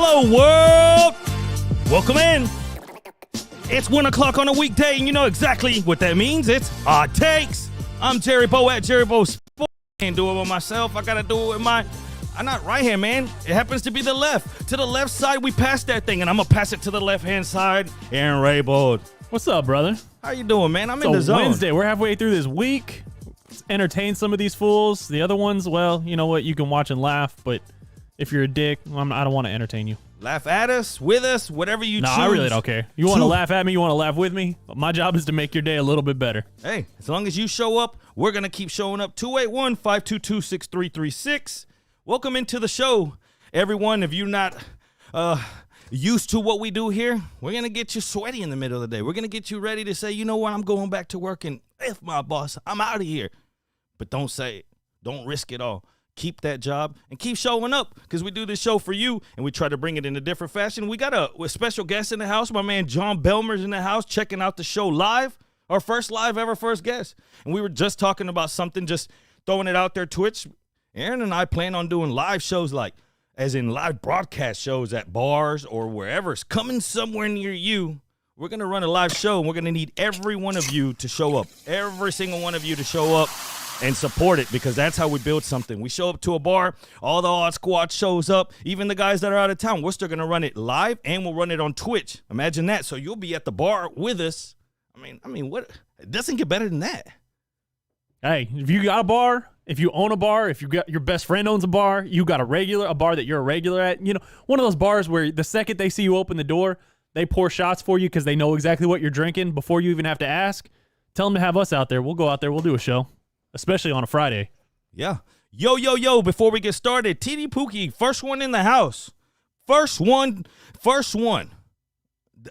Hello, world. Welcome in. It's 1 o'clock on a weekday, and you know exactly what that means. It's Odd Takes. I'm Jerry Bo at Jerry Bo Sports. I can't do it with myself. I got to do it with my... I'm not right hand, man. It happens to be the left. To the left side, we pass that thing, and I'm going to pass it to the left-hand side. Aaron Raybold. What's up, brother? How you doing, man? I'm in the the zone. Wednesday. We're halfway through this week. Let's entertain some of these fools. The other ones, well, you know what? You can watch and laugh, but if you're a dick, I don't want to entertain you. Laugh at us, with us, whatever you choose. No, I really don't care. You want to laugh at me, you want to laugh with me. My job is to make your day a little bit better. Hey, as long as you show up, we're going to keep showing up. 281-522-6336. Welcome into the show, everyone. If you're not used to what we do here, we're going to get you sweaty in the middle of the day. We're going to get you ready to say, you know what, I'm going back to work, and if my boss, I'm out of here. But don't say it. Don't risk it all. Keep that job and keep showing up because we do this show for you and we try to bring it in a different fashion. We got a special guest in the house. My man John Belmer's in the house checking out the show live. Our first live ever first guest. And we were just talking about something, just throwing it out there, Twitch. Aaron and I plan on doing live shows as in live broadcast shows at bars or wherever. It's coming somewhere near you. We're going to run a live show and we're going to need every one of you to show up. Every single one of you to show up and support it, because that's how we build something. We show up to a bar, all the Odd Squad shows up, even the guys that are out of town. We're still going to run it live, and we'll run it on Twitch. Imagine that. So you'll be at the bar with us. I mean, what? It doesn't get better than that. Hey, if you got a bar, if you own a bar, if you got your best friend owns a bar, you got a bar that you're a regular at, you know, one of those bars where the second they see you open the door, they pour shots for you because they know exactly what you're drinking before you even have to ask. Tell them to have us out there. We'll go out there. We'll do a show. Especially on a Friday. Yeah. Yo, before we get started, TD Pookie, first one in the house. First one.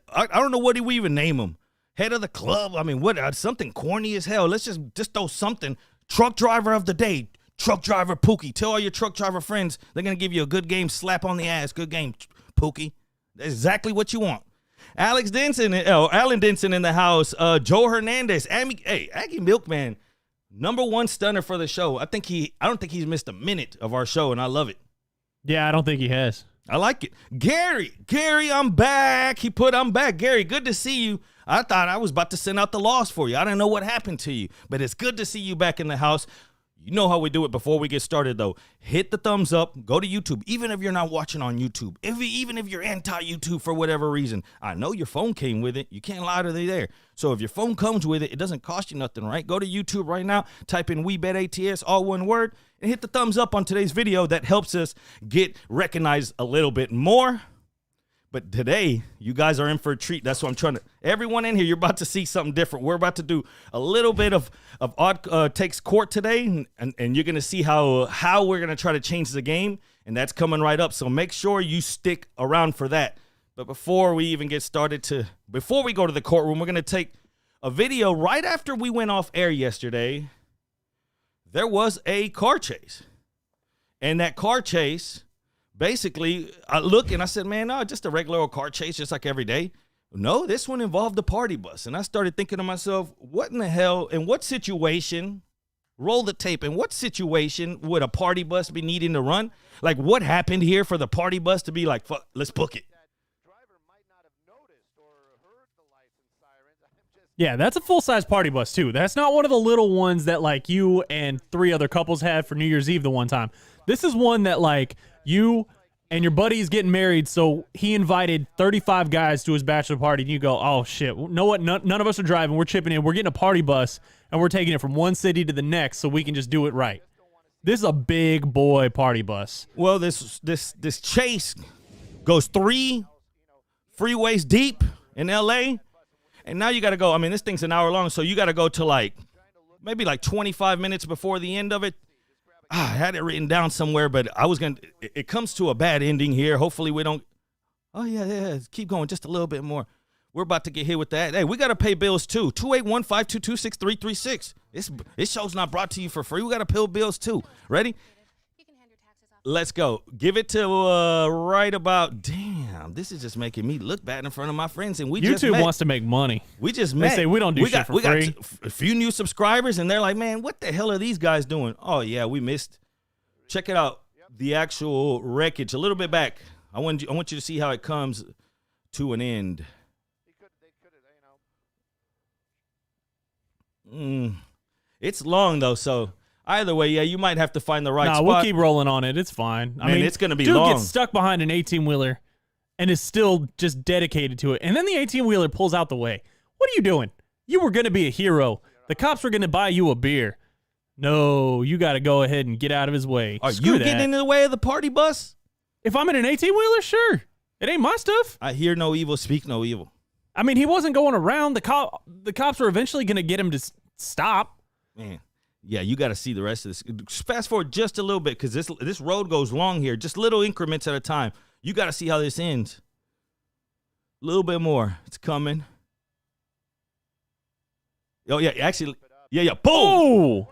I don't know what we even name him. Head of the club. I mean, what? Something corny as hell. Let's just throw something. Truck driver of the day. Truck driver Pookie. Tell all your truck driver friends they're going to give you a good game slap on the ass. Good game, Pookie. That's exactly what you want. Alan Denson in the house. Joe Hernandez. Aggie Milkman. Number one stunner for the show. I don't think he's missed a minute of our show, and I love it. Yeah, I don't think he has. I like it. Gary, I'm back. He put, I'm back. Gary, good to see you. I thought I was about to send out the loss for you. I didn't know what happened to you, but it's good to see you back in the house. You know how we do it before we get started, though. Hit the thumbs up. Go to YouTube, even if you're not watching on YouTube. Even if you're anti-YouTube for whatever reason. I know your phone came with it. You can't lie to me there. So if your phone comes with it, it doesn't cost you nothing, right? Go to YouTube right now. Type in WeBetATS, all one word, and hit the thumbs up on today's video. That helps us get recognized a little bit more. But today, you guys are in for a treat. That's what I'm trying to... Everyone in here, you're about to see something different. We're about to do a little bit of Odd Takes Court today, and you're going to see how we're going to try to change the game, and that's coming right up. So make sure you stick around for that. But before we even get started before we go to the courtroom, we're going to take a video right after we went off air yesterday. There was a car chase, and that car chase... Basically, I look and I said, man, no, just a regular old car chase, just like every day. No, this one involved a party bus. And I started thinking to myself, what in the hell, in what situation, roll the tape, in what situation would a party bus be needing to run? Like, what happened here for the party bus to be like, fuck, let's book it? Yeah, that's a full-size party bus, too. That's not one of the little ones that, like, you and 3 other couples had for New Year's Eve the one time. This is one that, like, you and your buddy's getting married, so he invited 35 guys to his bachelor party, and you go, oh, shit, you know what? None of us are driving. We're chipping in. We're getting a party bus, and we're taking it from one city to the next so we can just do it right. This is a big boy party bus. Well, this chase goes 3 freeways deep in L.A., and now you got to go. I mean, this thing's an hour long, so you got to go to maybe 25 minutes before the end of it. I had it written down somewhere, but it comes to a bad ending here. Hopefully we don't. Oh, yeah. Keep going just a little bit more. We're about to get hit with that. Hey, we got to pay bills too. 281-522-6336. This show's not brought to you for free. We got to pay bills too. Ready? Let's go. Give it to right about. Damn, this is just making me look bad in front of my friends. And YouTube wants to make money. We just met. They say we don't do shit for free. We got a few new subscribers, and they're like, man, what the hell are these guys doing? Oh, yeah, we missed. Check it out. The actual wreckage. A little bit back. I want you to see how it comes to an end. It's long though, so either way, yeah, you might have to find the right spot. We'll keep rolling on it. It's fine. I mean, it's gonna be dude long. gets stuck behind an 18-wheeler and is still just dedicated to it. And then the 18-wheeler pulls out the way. What are you doing? You were gonna be a hero. The cops were gonna buy you a beer. No, you got to go ahead and get out of his way. Are Screw you that. getting in the way of the party bus? If I'm in an 18-wheeler, sure. It ain't my stuff. I hear no evil, speak no evil. I mean, he wasn't going around. The cops were eventually going to get him to stop. Man, yeah, you got to see the rest of this. Fast forward just a little bit because this road goes long here, just little increments at a time. You got to see how this ends. A little bit more. It's coming. Oh, yeah, actually, yeah. Boom! Oh!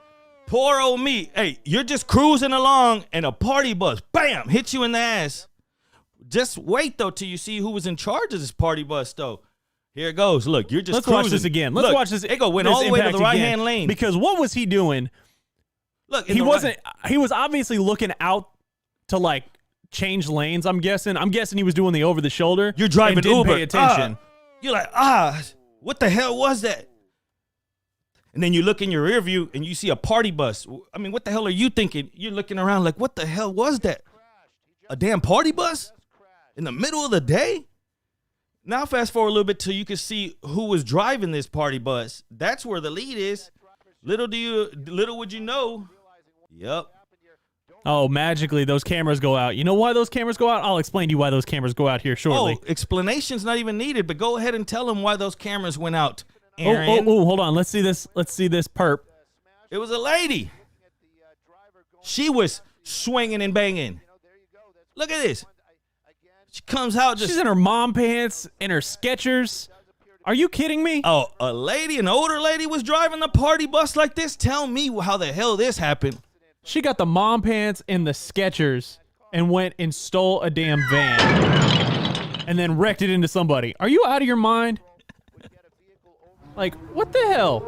Poor old me. Hey, you're just cruising along and a party bus, bam, hits you in the ass. Just wait, though, till you see who was in charge of this party bus, though. Here it goes. Look, you're just Let's cruising. watch this again. Let's watch this. It went all the way to the right-hand lane. Because what was he doing? Look, he was obviously looking out to, like, change lanes, I'm guessing. I'm guessing he was doing the over-the-shoulder. You're driving and didn't Uber. pay attention. You're like, what the hell was that? And then you look in your rear view and you see a party bus. I mean, what the hell are you thinking? You're looking around like, what the hell was that? A damn party bus? In the middle of the day? Now fast forward a little bit till you can see who was driving this party bus. That's where the lead is. Little would you know. Yep. Oh, magically those cameras go out. You know why those cameras go out? I'll explain to you why those cameras go out here shortly. Oh, explanation's not even needed, but go ahead and tell them why those cameras went out. Aaron. Oh, hold on. Let's see this perp. It was a lady. She was swinging and banging. Look at this. She comes out just... She's in her mom pants, in her Skechers. Are you kidding me? Oh, an older lady was driving the party bus like this? Tell me how the hell this happened. She got the mom pants and the Skechers and went and stole a damn van and then wrecked it into somebody. Are you out of your mind? Like, what the hell?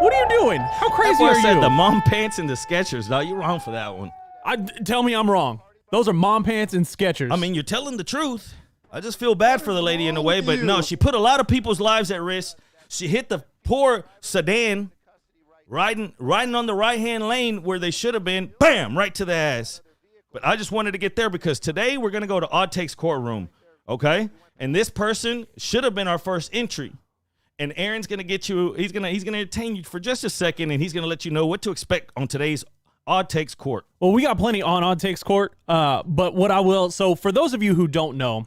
What are you doing? How crazy are you? Said the mom pants and the Skechers. No, you're wrong for that one. Tell me I'm wrong. Those are mom pants and Skechers. I mean, you're telling the truth. I just feel bad for the lady in a way, but no, she put a lot of people's lives at risk. She hit the poor sedan riding on the right-hand lane where they should have been. Bam, right to the ass. But I just wanted to get there because today we're going to go to Odd Takes courtroom, okay? And this person should have been our first entry. And Aaron's going to get you, he's going to entertain you for just a second, and he's going to let you know what to expect on today's Odd Takes Court. Well, we got plenty on Odd Takes Court, but what I will, so for those of you who don't know,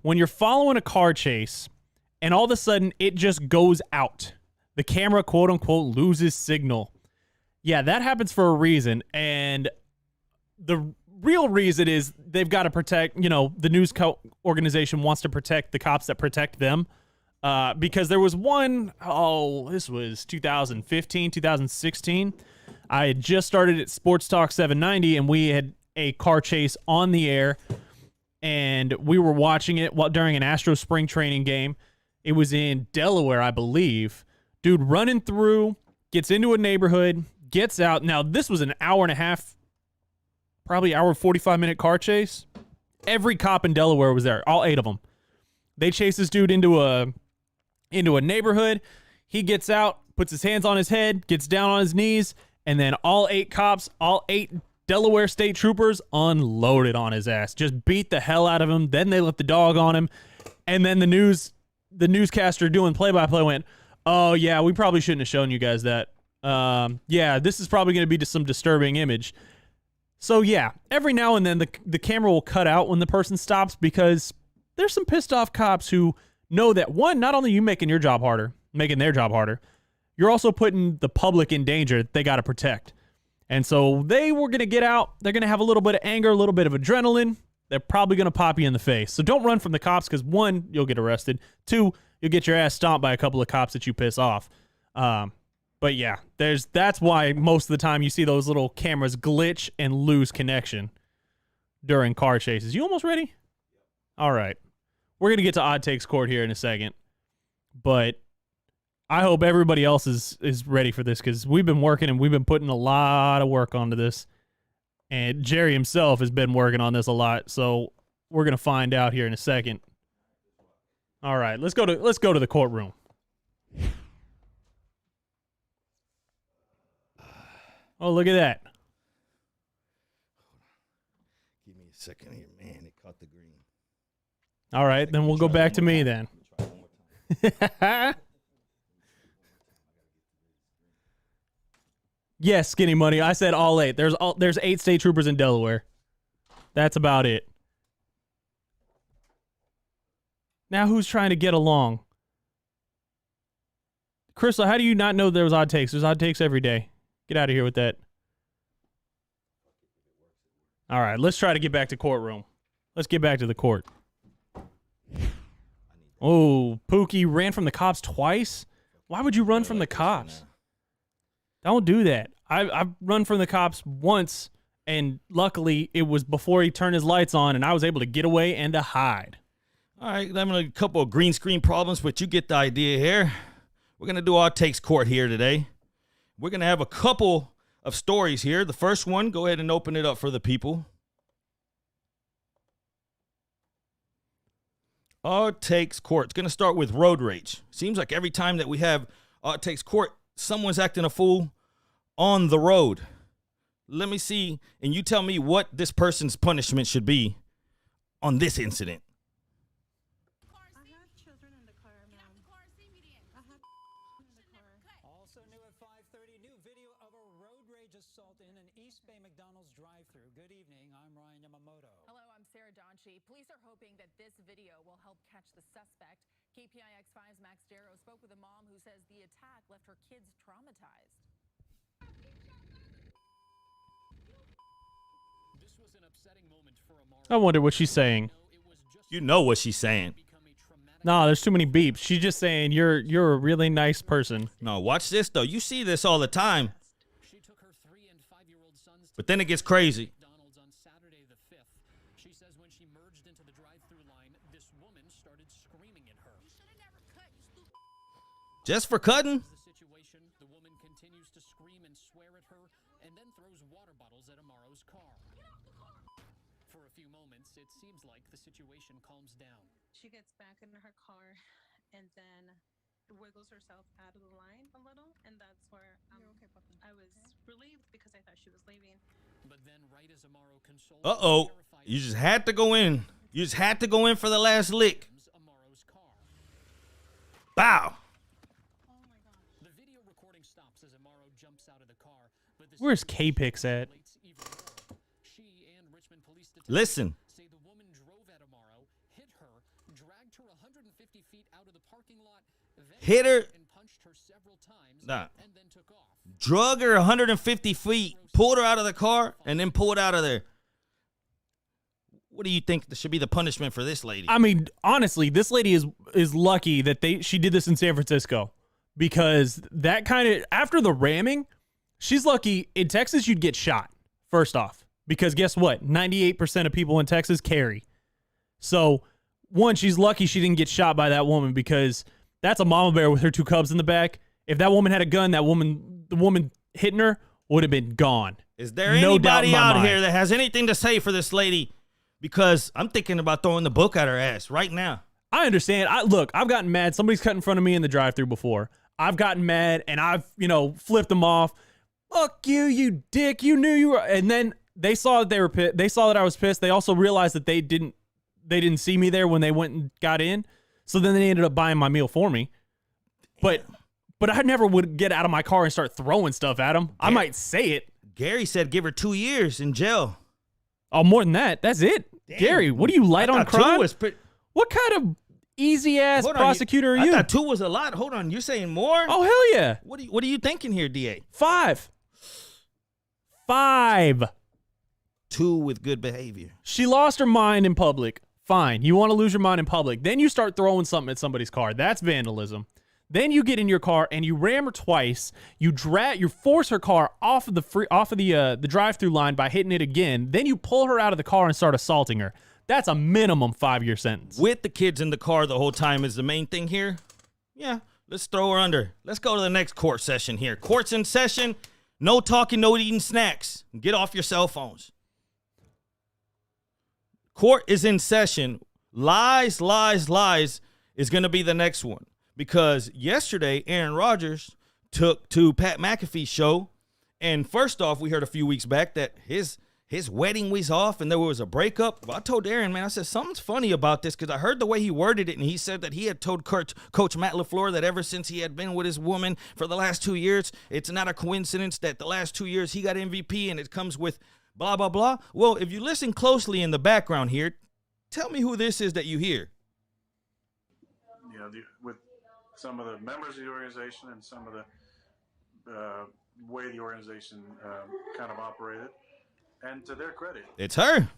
when you're following a car chase and all of a sudden it just goes out, the camera, quote unquote, loses signal. Yeah, that happens for a reason. And the real reason is they've got to protect, the news organization wants to protect the cops that protect them. Because there was this was 2015, 2016. I had just started at Sports Talk 790, and we had a car chase on the air, and we were watching it during an Astros spring training game. It was in Delaware, I believe. Dude running through, gets into a neighborhood, gets out. Now, this was an hour and a half, probably hour 45-minute car chase. Every cop in Delaware was there, all 8 of them. They chase this dude into a neighborhood. He gets out, puts his hands on his head, gets down on his knees, and then all 8 cops, all 8 Delaware state troopers unloaded on his ass. Just beat the hell out of him. Then they let the dog on him. And then the newscaster doing play-by-play went, "Oh, yeah, we probably shouldn't have shown you guys that. Yeah, this is probably going to be some disturbing image." So, yeah, every now and then the camera will cut out when the person stops because there's some pissed off cops who know that, one, not only are you making their job harder, you're also putting the public in danger that they got to protect. And so they were going to get out. They're going to have a little bit of anger, a little bit of adrenaline. They're probably going to pop you in the face. So don't run from the cops because, 1, you'll get arrested. 2, you'll get your ass stomped by a couple of cops that you piss off. But yeah, that's why most of the time you see those little cameras glitch and lose connection during car chases. You almost ready? All right. We're going to get to Odd Takes Court here in a second. But I hope everybody else is ready for this because we've been working and we've been putting a lot of work onto this. And Jerry himself has been working on this a lot. So we're gonna find out here in a second. All right, let's go to the courtroom. Oh, look at that. Give me a second here, man. It caught the green. All right, then we'll go back to me then. Yes, Skinny Money. I said all 8. There's 8 state troopers in Delaware. That's about it. Now who's trying to get along? Crystal, how do you not know there was odd takes? There's odd takes every day. Get out of here with that. All right, let's try to get back to courtroom. Let's get back to the court. Oh, Pookie ran from the cops twice? Why would you run from the cops? Don't do that. I've run from the cops once, and luckily it was before he turned his lights on, and I was able to get away and to hide. All right, having a couple of green screen problems, but you get the idea here. We're going to do our takes court here today. We're going to have a couple of stories here. The first one, go ahead and open it up for the people. Our takes court. It's going to start with road rage. Seems like every time that we have our takes court, someone's acting a fool on the road. Let me see, and you tell me what this person's punishment should be on this incident. Also new at 5:30, new video of a road rage assault in an East Bay McDonald's drive-thru. Good evening, I'm Ryan Yamamoto. Hello, I'm Sarah Donchi. Police are hoping that this video will help catch the suspect. KPIX5's Max Darrow spoke with a mom who says the attack left her kids traumatized. This was an upsetting moment for Amara. I wonder what she's saying. You know what she's saying. No, there's too many beeps. She's just saying you're a really nice person. No, watch this, though. You see this all the time. She took her 3- and 5-year-old sons to But then it gets crazy. McDonald's on Saturday the 5th. She says when she merged into the drive-thru line, this woman started screaming at her. Just for cutting? The situation, the woman continues to scream and swear at her and then throws water bottles at Amaro's car. For a few moments, it seems like the situation calms down. She gets back in her car and then wiggles herself out of the line a little, and that's where I was relieved because I thought she was leaving. But then right as Amaro consoled Uh-oh. You just had to go in. You just had to go in for the last lick. Amaro's car. Bow. The video recording stops as Amaro jumps out of the car. But the Where's K-Pix at? escalates even more. She and Richmond police detectives Listen. say the woman drove at Amaro, hit her, dragged her 150 feet out of the parking lot, then Hit her. and punched her several times, Nah. and then took off. Drug her 150 feet, pulled her out of the car, and then pulled out of there. What do you think should be the punishment for this lady? I mean, honestly, this lady is lucky that she did this in San Francisco, because that kind of, after the ramming, she's lucky. In Texas, you'd get shot, first off, because guess what? 98% of people in Texas carry. So, one, she's lucky she didn't get shot by that woman, because that's a mama bear with her 2 cubs in the back. If that woman had a gun, the woman hitting her would have been gone. Is there No doubt in anybody my out mind. here that has anything to say for this lady? Because I'm thinking about throwing the book at her ass right now. I understand. Look, I've gotten mad. Somebody's cut in front of me in the drive-thru before. I've gotten mad and I've, flipped them off. Fuck you, you dick. You knew you were. And then they saw that they were pissed. They saw that I was pissed. They also realized that they didn't see me there when they went and got in. So then they ended up buying my meal for me. But I never would get out of my car and start throwing stuff at them. I might say it. Gary said give her 2 years in jail. Oh, more than that. That's it. Damn. Gary, what are you, light I on thought 2 crime? was pretty. What kind of easy-ass Hold on, prosecutor are you? I thought 2 was a lot. Hold on, you're saying more? Oh, hell yeah. What are you thinking here, DA? 5. 5. 2 with good behavior. She lost her mind in public. Fine. You want to lose your mind in public. Then you start throwing something at somebody's car. That's vandalism. Then you get in your car and you ram her twice. You force her car off of the drive-through line by hitting it again. Then you pull her out of the car and start assaulting her. That's a minimum 5-year sentence. With the kids in the car the whole time is the main thing here. Yeah, let's throw her under. Let's go to the next court session here. Court's in session. No talking, no eating snacks. Get off your cell phones. Court is in session. Lies, lies, lies is going to be the next one. Because yesterday, Aaron Rodgers took to Pat McAfee's show. And first off, we heard a few weeks back that his wedding was off and there was a breakup. Well, I told Aaron, man, I said, something's funny about this because I heard the way he worded it. And he said that he had told Coach Matt LaFleur that ever since he had been with his woman for the last 2 years, it's not a coincidence that the last 2 years he got MVP and it comes with blah, blah, blah. Well, if you listen closely in the background here, tell me who this is that you hear. You know, with some of the members of the organization and some of the way the organization kind of operated. And to their credit, it's her.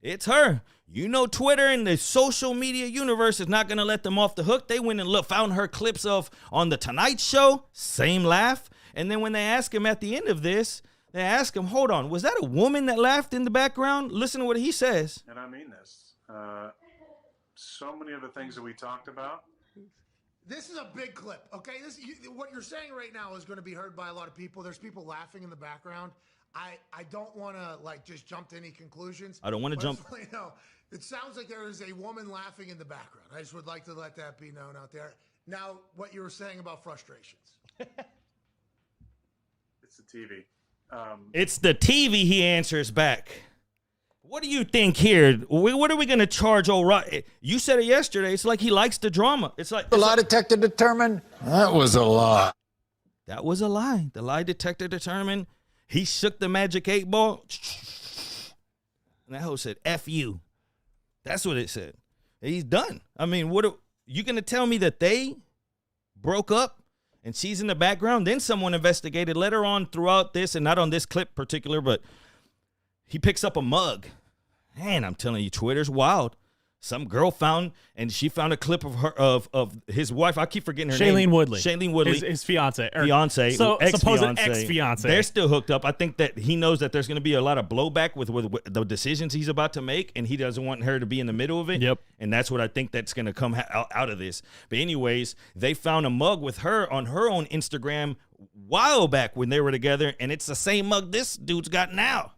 It's her. You know, Twitter and the social media universe is not going to let them off the hook. They went and found her clips of on the Tonight Show, same laugh. And then when they ask him at the end of this, they ask him, hold on, was that a woman that laughed in the background? Listen to what he says. And I mean this. So many of the things that we talked about. This is a big clip, okay? What you're saying right now is going to be heard by a lot of people. There's people laughing in the background. I don't want to just jump to any conclusions. I don't want to jump. You know, it sounds like there is a woman laughing in the background. I just would like to let that be known out there. Now, what you were saying about frustrations. It's the TV. It's the TV, he answers back. What do you think here? What are we going to charge old Rod? You said it yesterday. It's like he likes the drama. It's like The lie detector determined that was a lie. That was a lie. The lie detector determined he shook the magic 8 ball. And that hoe said, F you. That's what it said. He's done. I mean, you going to tell me that they broke up and she's in the background? Then someone investigated later on throughout this, and not on this clip particular, but he picks up a mug. Man, I'm telling you, Twitter's wild. Some girl found a clip of her of his wife. I keep forgetting her Shailene name. Woodley. Shailene Woodley. His fiance. Fiance. So supposed ex-fiance. ex-fiance. They're still hooked up. I think that he knows that there's going to be a lot of blowback with the decisions he's about to make, and he doesn't want her to be in the middle of it. Yep. And that's what I think that's going to come out of this. But anyways, they found a mug with her on her own Instagram a while back when they were together, and it's the same mug this dude's got now.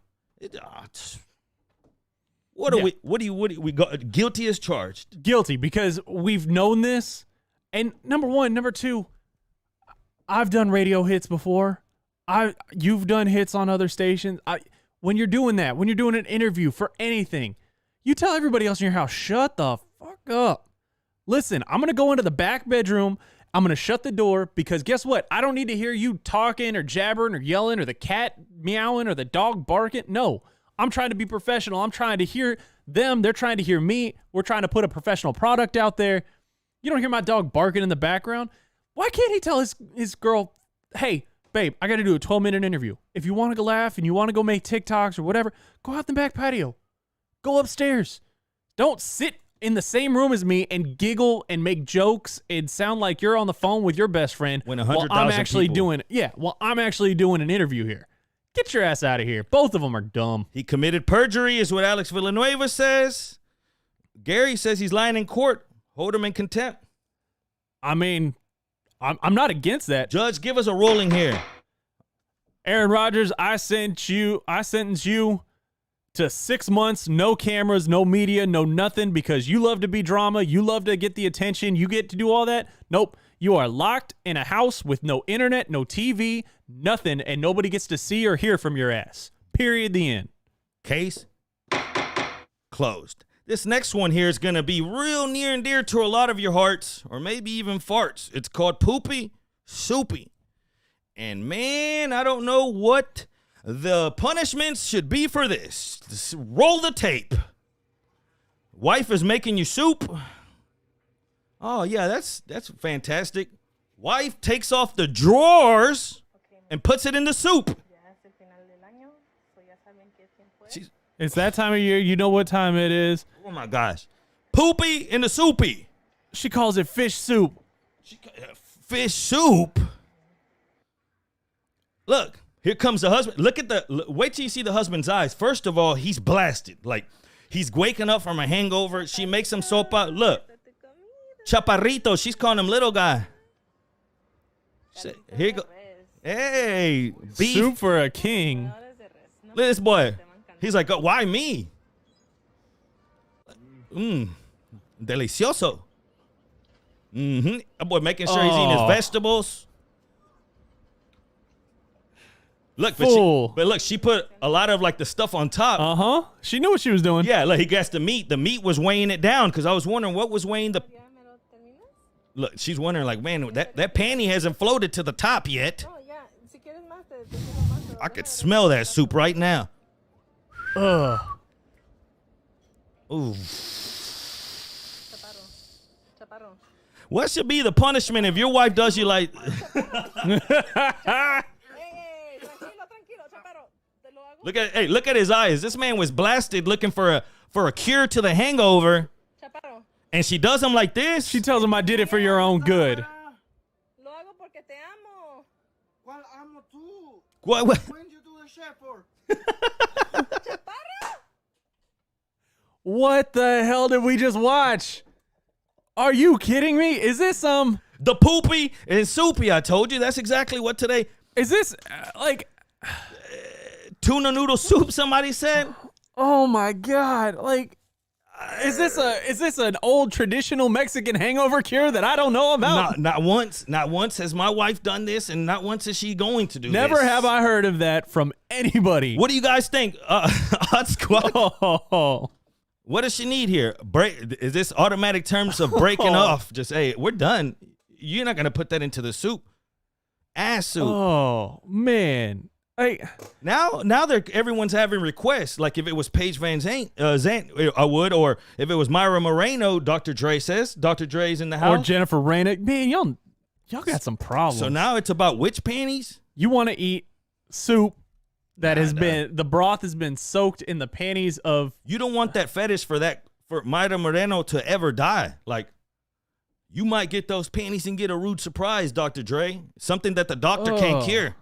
What do we go guilty as charged? Guilty, because we've known this. And number one, number two, I've done radio hits before. You've done hits on other stations. When you're doing that, when you're doing an interview for anything, you tell everybody else in your house, shut the fuck up. Listen, I'm going to go into the back bedroom. I'm going to shut the door because guess what? I don't need to hear you talking or jabbering or yelling or the cat meowing or the dog barking. No, I'm trying to be professional. I'm trying to hear them. They're trying to hear me. We're trying to put a professional product out there. You don't hear my dog barking in the background. Why can't he tell his girl, hey, babe, I got to do a 12-minute interview. If you want to go laugh and you want to go make TikToks or whatever, go out the back patio. Go upstairs. Don't sit in the same room as me and giggle and make jokes and sound like you're on the phone with your best friend When 100,000 I'm actually people. I'm actually doing an interview here. Get your ass out of here. Both of them are dumb. He committed perjury is what Alex Villanueva says. Gary says he's lying in court. Hold him in contempt. I mean, I'm not against that. Judge, give us a ruling here. Aaron Rodgers, I sentence you to 6 months, no cameras, no media, no nothing, because you love to be drama. You love to get the attention. You get to do all that. Nope. You are locked in a house with no internet, no TV, nothing, and nobody gets to see or hear from your ass. Period. The end. Case closed. This next one here is going to be real near and dear to a lot of your hearts, or maybe even farts. It's called Poopy Soupy. And man, I don't know what the punishments should be for this. Just roll the tape. Wife is making you soup. Oh, yeah, that's fantastic. Wife takes off the drawers and puts it in the soup. It's that time of year. You know what time it is. Oh, my gosh. Poopy in the soupy. She calls it fish soup. Fish soup? Look, here comes the husband. Wait till you see the husband's eyes. First of all, he's blasted. Like, he's waking up from a hangover. She makes him sopa. Look. Chaparrito. She's calling him little guy. Here you go. Hey, beef. Soup for a king. Look at this boy. He's like, oh, why me? Delicioso. That boy making sure he's eating his vegetables. Look, Fool. but look, she put a lot of like the stuff on top. She knew what she was doing. Yeah, like he gets the meat. The meat was weighing it down because I was wondering what was weighing the. Look, she's wondering like, man, that panty hasn't floated to the top yet. I could smell that soup right now. Ugh. Ooh. What should be the punishment if your wife does you like? Look at his eyes. This man was blasted looking for a cure to the hangover. And she does him like this. She tells him I did it for your own good. What? What the hell did we just watch? Are you kidding me? Is this the poopy and soupy? I told you that's exactly what today. Is this like tuna noodle soup? Somebody said. Oh my God! Like, is this an old traditional Mexican hangover cure that I don't know about? Not once has my wife done this, and not once is she going to do this. Never have I heard of that from anybody. What do you guys think? Hot Squad. Oh. What does she need here? Is this automatic terms of breaking off? Just, hey, we're done. You're not gonna put that into the soup. Ass soup. Oh man. Now everyone's having requests. Like if it was Paige Van Zant, I would, or if it was Myra Moreno, Dr. Dre says. Dr. Dre's in the house. Or Jennifer Rainick. Man, y'all got some problems. So now it's about which panties? You want to eat soup that the broth has been soaked in the panties of. You don't want that fetish for Myra Moreno to ever die. Like, you might get those panties and get a rude surprise, Dr. Dre. Something that the doctor can't cure.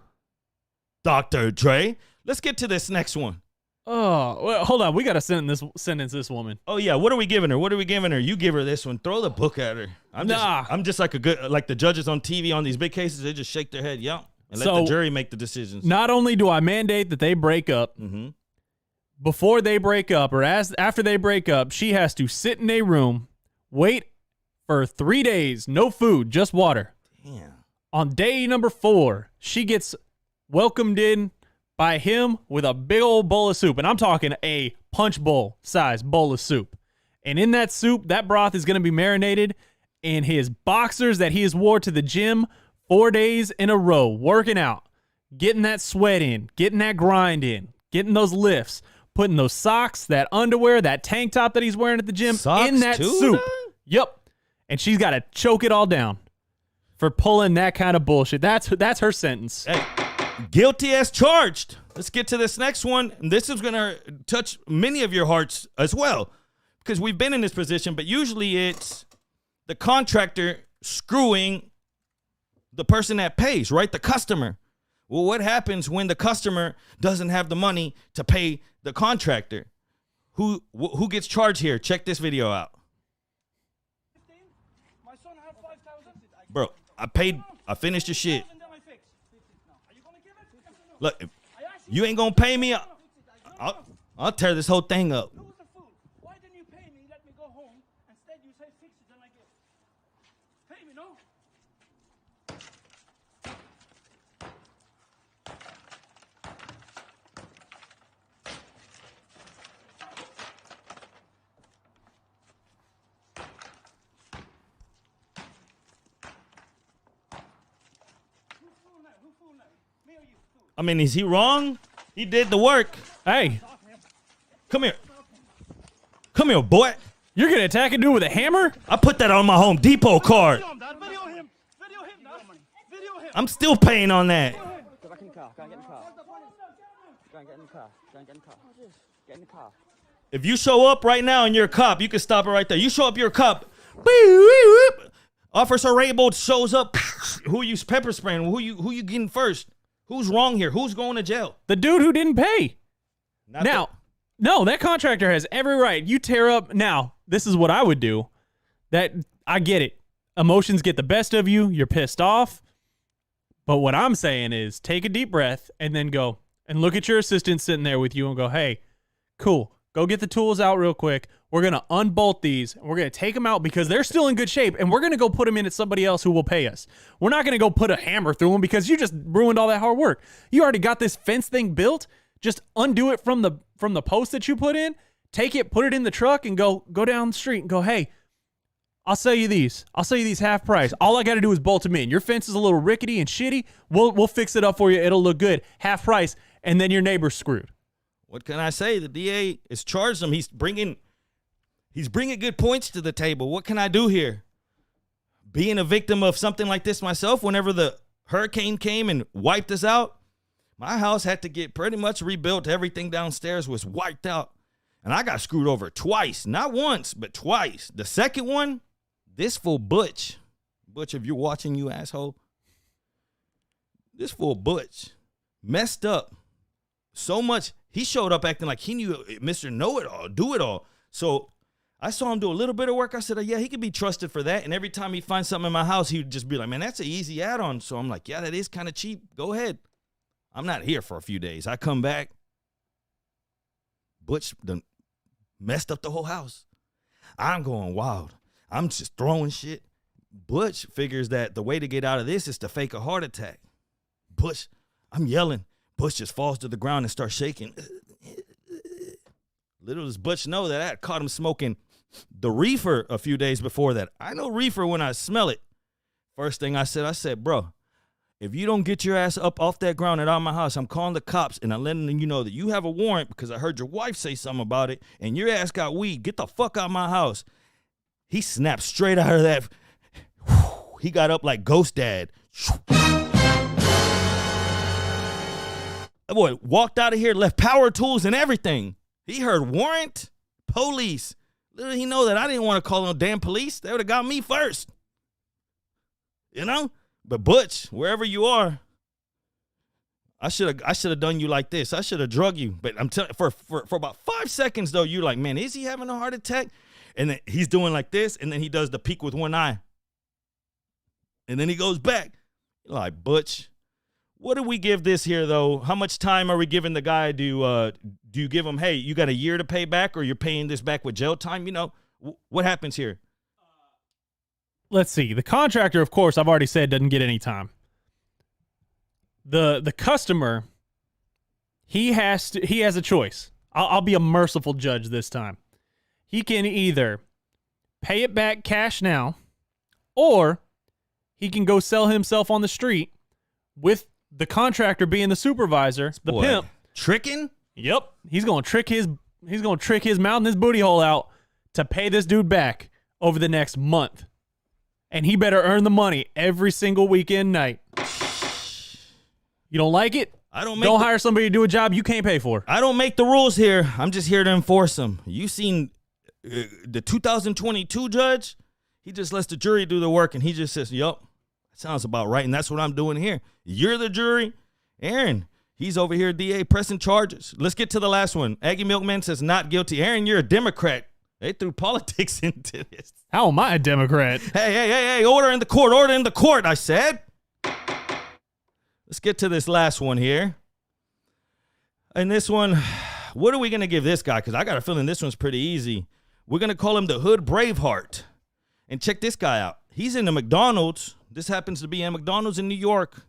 Dr. Dre. Let's get to this next one. Oh, well, hold on. We got to sentence this woman. Oh, yeah. What are we giving her? You give her this one. Throw the book at her. I'm just like like the judges on TV on these big cases. They just shake their head, yeah, and let the jury make the decisions. Not only do I mandate that they break up, before they break up or after they break up, she has to sit in a room, wait for 3 days, no food, just water. Damn. On day number 4, she gets welcomed in by him with a big old bowl of soup. And I'm talking a punch bowl size bowl of soup. And in that soup, that broth is going to be marinated in his boxers that he has wore to the gym 4 days in a row, working out, getting that sweat in, getting that grind in, getting those lifts, putting those socks, that underwear, that tank top that he's wearing at the gym in that soup. Yep. And she's got to choke it all down for pulling that kind of bullshit. That's her sentence. Hey. Guilty as charged. Let's get to this next one. This is going to touch many of your hearts as well, because we've been in this position, but usually it's the contractor screwing the person that pays, right? The customer. Well, what happens when the customer doesn't have the money to pay the contractor? Who gets charged here? Check this video out. Bro, I finished your shit. Look, you ain't gonna pay me. I'll tear this whole thing up. Why didn't you pay me? Let me go home. Instead, you say fix it, then I get. Pay me, no? I mean, is he wrong? He did the work. Hey, come here. Come here, boy. You're gonna attack a dude with a hammer? I put that on my Home Depot card. I'm still paying on that. Go back in the car. Go and get in the car. Go and get in the car. Go and get in the car. Get in the car. If you show up right now and you're a cop, you can stop it right there. You show up, you're a cop. Officer Raybold shows up. Who you pepper spraying? Who you getting first? Who's wrong here? Who's going to jail? The dude who didn't pay. No, that contractor has every right. You tear up. Now, this is what I would do. I get it. Emotions get the best of you. You're pissed off. But what I'm saying is take a deep breath and then go and look at your assistant sitting there with you and go, hey, cool. Go get the tools out real quick. We're going to unbolt these. And we're going to take them out because they're still in good shape. And we're going to go put them in at somebody else who will pay us. We're not going to go put a hammer through them because you just ruined all that hard work. You already got this fence thing built. Just undo it from the post that you put in. Take it, put it in the truck, and go down the street and go, hey, I'll sell you these. I'll sell you these half price. All I got to do is bolt them in. Your fence is a little rickety and shitty. We'll fix it up for you. It'll look good. Half price, and then your neighbor's screwed. What can I say? The DA has charged him. He's bringing good points to the table. What can I do here? Being a victim of something like this myself, whenever the hurricane came and wiped us out, my house had to get pretty much rebuilt. Everything downstairs was wiped out. And I got screwed over twice. Not once, but twice. The second one, this fool Butch. Butch, if you're watching, you asshole. This fool Butch messed up so much. He showed up acting like he knew Mr. Know-It-All, do-it-all. So I saw him do a little bit of work. I said, oh, yeah, he could be trusted for that. And every time he finds something in my house, he would just be like, man, that's an easy add-on. So I'm like, yeah, that is kind of cheap. Go ahead. I'm not here for a few days. I come back. Butch done messed up the whole house. I'm going wild. I'm just throwing shit. Butch figures that the way to get out of this is to fake a heart attack. Butch, I'm yelling. Butch just falls to the ground and starts shaking. Little does Butch know that I caught him smoking the reefer a few days before that. I know reefer when I smell it. First thing I said, bro, if you don't get your ass up off that ground and out of my house, I'm calling the cops and I'm letting you know that you have a warrant because I heard your wife say something about it and your ass got weed. Get the fuck out of my house. He snapped straight out of that. He got up like Ghost Dad. That boy walked out of here, left power tools and everything. He heard warrant, police. Little did he know that I didn't want to call no damn police. They would have got me first. You know? But Butch, wherever you are, I should have done you like this. I should have drug you. But I'm telling for about 5 seconds though, you're like, man, is he having a heart attack? And then he's doing like this, and then he does the peek with one eye. And then he goes back. You're like, Butch, what do we give this here though? How much time are we giving the guy? Do you give him, hey, you got a year to pay back, or you're paying this back with jail time? You know, what happens here? Let's see. The contractor, of course, I've already said doesn't get any time. The customer, he has a choice. I'll be a merciful judge this time. He can either pay it back cash now, or he can go sell himself on the street with the contractor being the supervisor, the pimp. Tricking? Yep. He's gonna trick his mouth and his booty hole out to pay this dude back over the next month. And he better earn the money every single weekend night. You don't like it? Don't hire somebody to do a job you can't pay for. I don't make the rules here. I'm just here to enforce them. You seen the 2022 judge? He just lets the jury do the work, and he just says, yup, that sounds about right, and that's what I'm doing here. You're the jury. Aaron, he's over here, DA, pressing charges. Let's get to the last one. Aggie Milkman says not guilty. Aaron, you're a Democrat. They threw politics into this. How am I a Democrat? Hey, order in the court, I said. Let's get to this last one here. And this one, what are we going to give this guy? Because I got a feeling this one's pretty easy. We're going to call him the Hood Braveheart. And check this guy out. He's in the McDonald's. This happens to be a McDonald's in New York.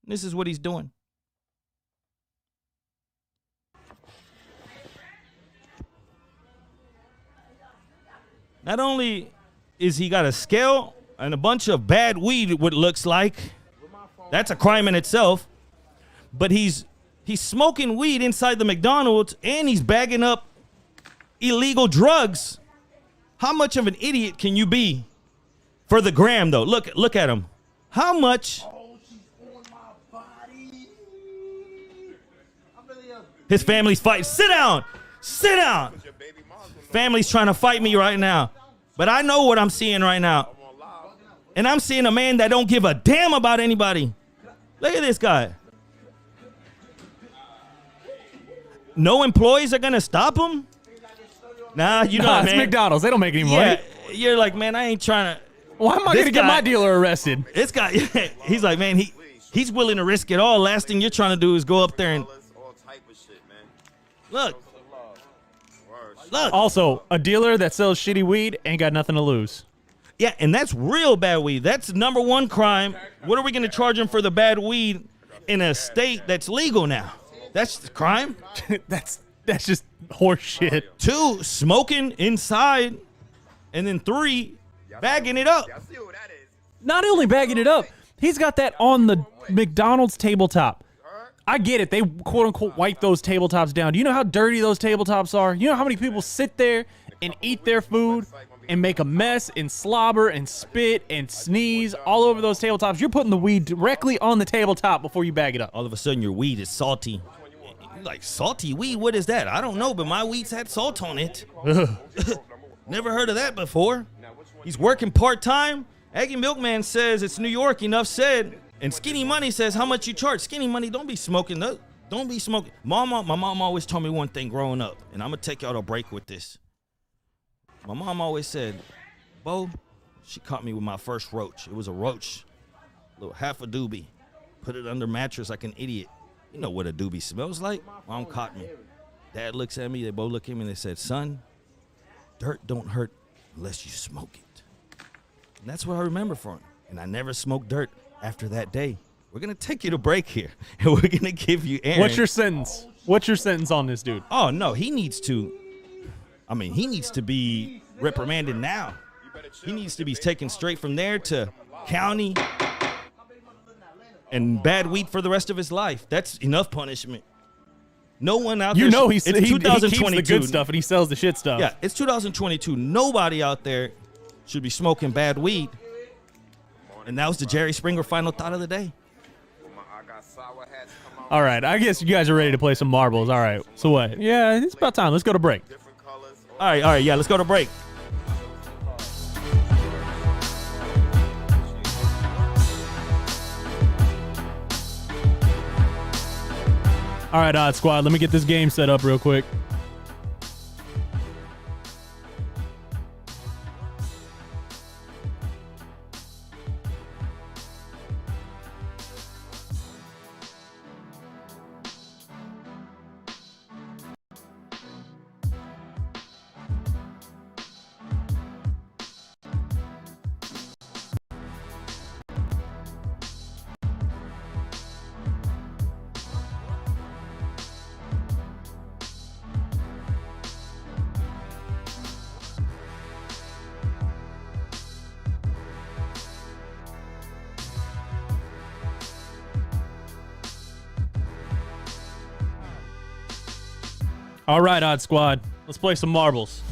This is what he's doing. Not only is he got a scale and a bunch of bad weed, what it looks like, that's a crime in itself, but he's smoking weed inside the McDonald's and he's bagging up illegal drugs. How much of an idiot can you be for the gram, though? Look at him. How much? His family's fighting. Sit down. Family's trying to fight me right now. But I know what I'm seeing right now. And I'm seeing a man that don't give a damn about anybody. Look at this guy. No employees are going to stop him? Nah, you know, it's man. McDonald's. They don't make any money. Yeah, you're like, man, I ain't trying to. Why am I going to get my dealer arrested? This guy, he's like, man, he's willing to risk it all. Last thing you're trying to do is go up there and. Look Look. Also, a dealer that sells shitty weed ain't got nothing to lose. Yeah, and that's real bad weed. That's number one crime. What are we going to charge him for the bad weed in a state that's legal now? That's the crime. That's just horse shit. 2, smoking inside. And then 3, bagging it up. Not only bagging it up, he's got that on the McDonald's tabletop. I get it. They quote unquote wipe those tabletops down. Do you know how dirty those tabletops are? You know how many people sit there and eat their food and make a mess and slobber and spit and sneeze all over those tabletops? You're putting the weed directly on the tabletop before you bag it up. All of a sudden, your weed is salty. You're like, salty weed? What is that? I don't know, but my weed's had salt on it. Never heard of that before. He's working part-time. Aggie Milkman says it's New York, enough said. And Skinny Money says, how much you charge? Skinny Money, don't be smoking. Don't be smoking. My mom always told me one thing growing up, and I'm going to take y'all to break with this. My mom always said, Bo, she caught me with my first roach. It was a roach, little half a doobie. Put it under mattress like an idiot. You know what a doobie smells like? Mom caught me. Dad looks at me. They both look at me and they said, son, dirt don't hurt unless you smoke it. And that's what I remember from him. And I never smoked dirt after that day. We're going to take you to break here, and we're going to give you Aaron. What's your sentence? What's your sentence on this dude? Oh, no, he needs to be reprimanded now. He needs to be taken straight from there to county and bad weed for the rest of his life. That's enough punishment. No one out there. You know he keeps the 2022. good stuff and he sells the shit stuff. Yeah, it's 2022. Nobody out there should be smoking bad weed. And that was the Jerry Springer final thought of the day. All right, I guess you guys are ready to play some marbles. All right, so what? Yeah, it's about time. Let's go to break. All right, yeah, let's go to break. All right, Odd Squad, let me get this game set up real quick. All right, Odd Squad, let's play some marbles.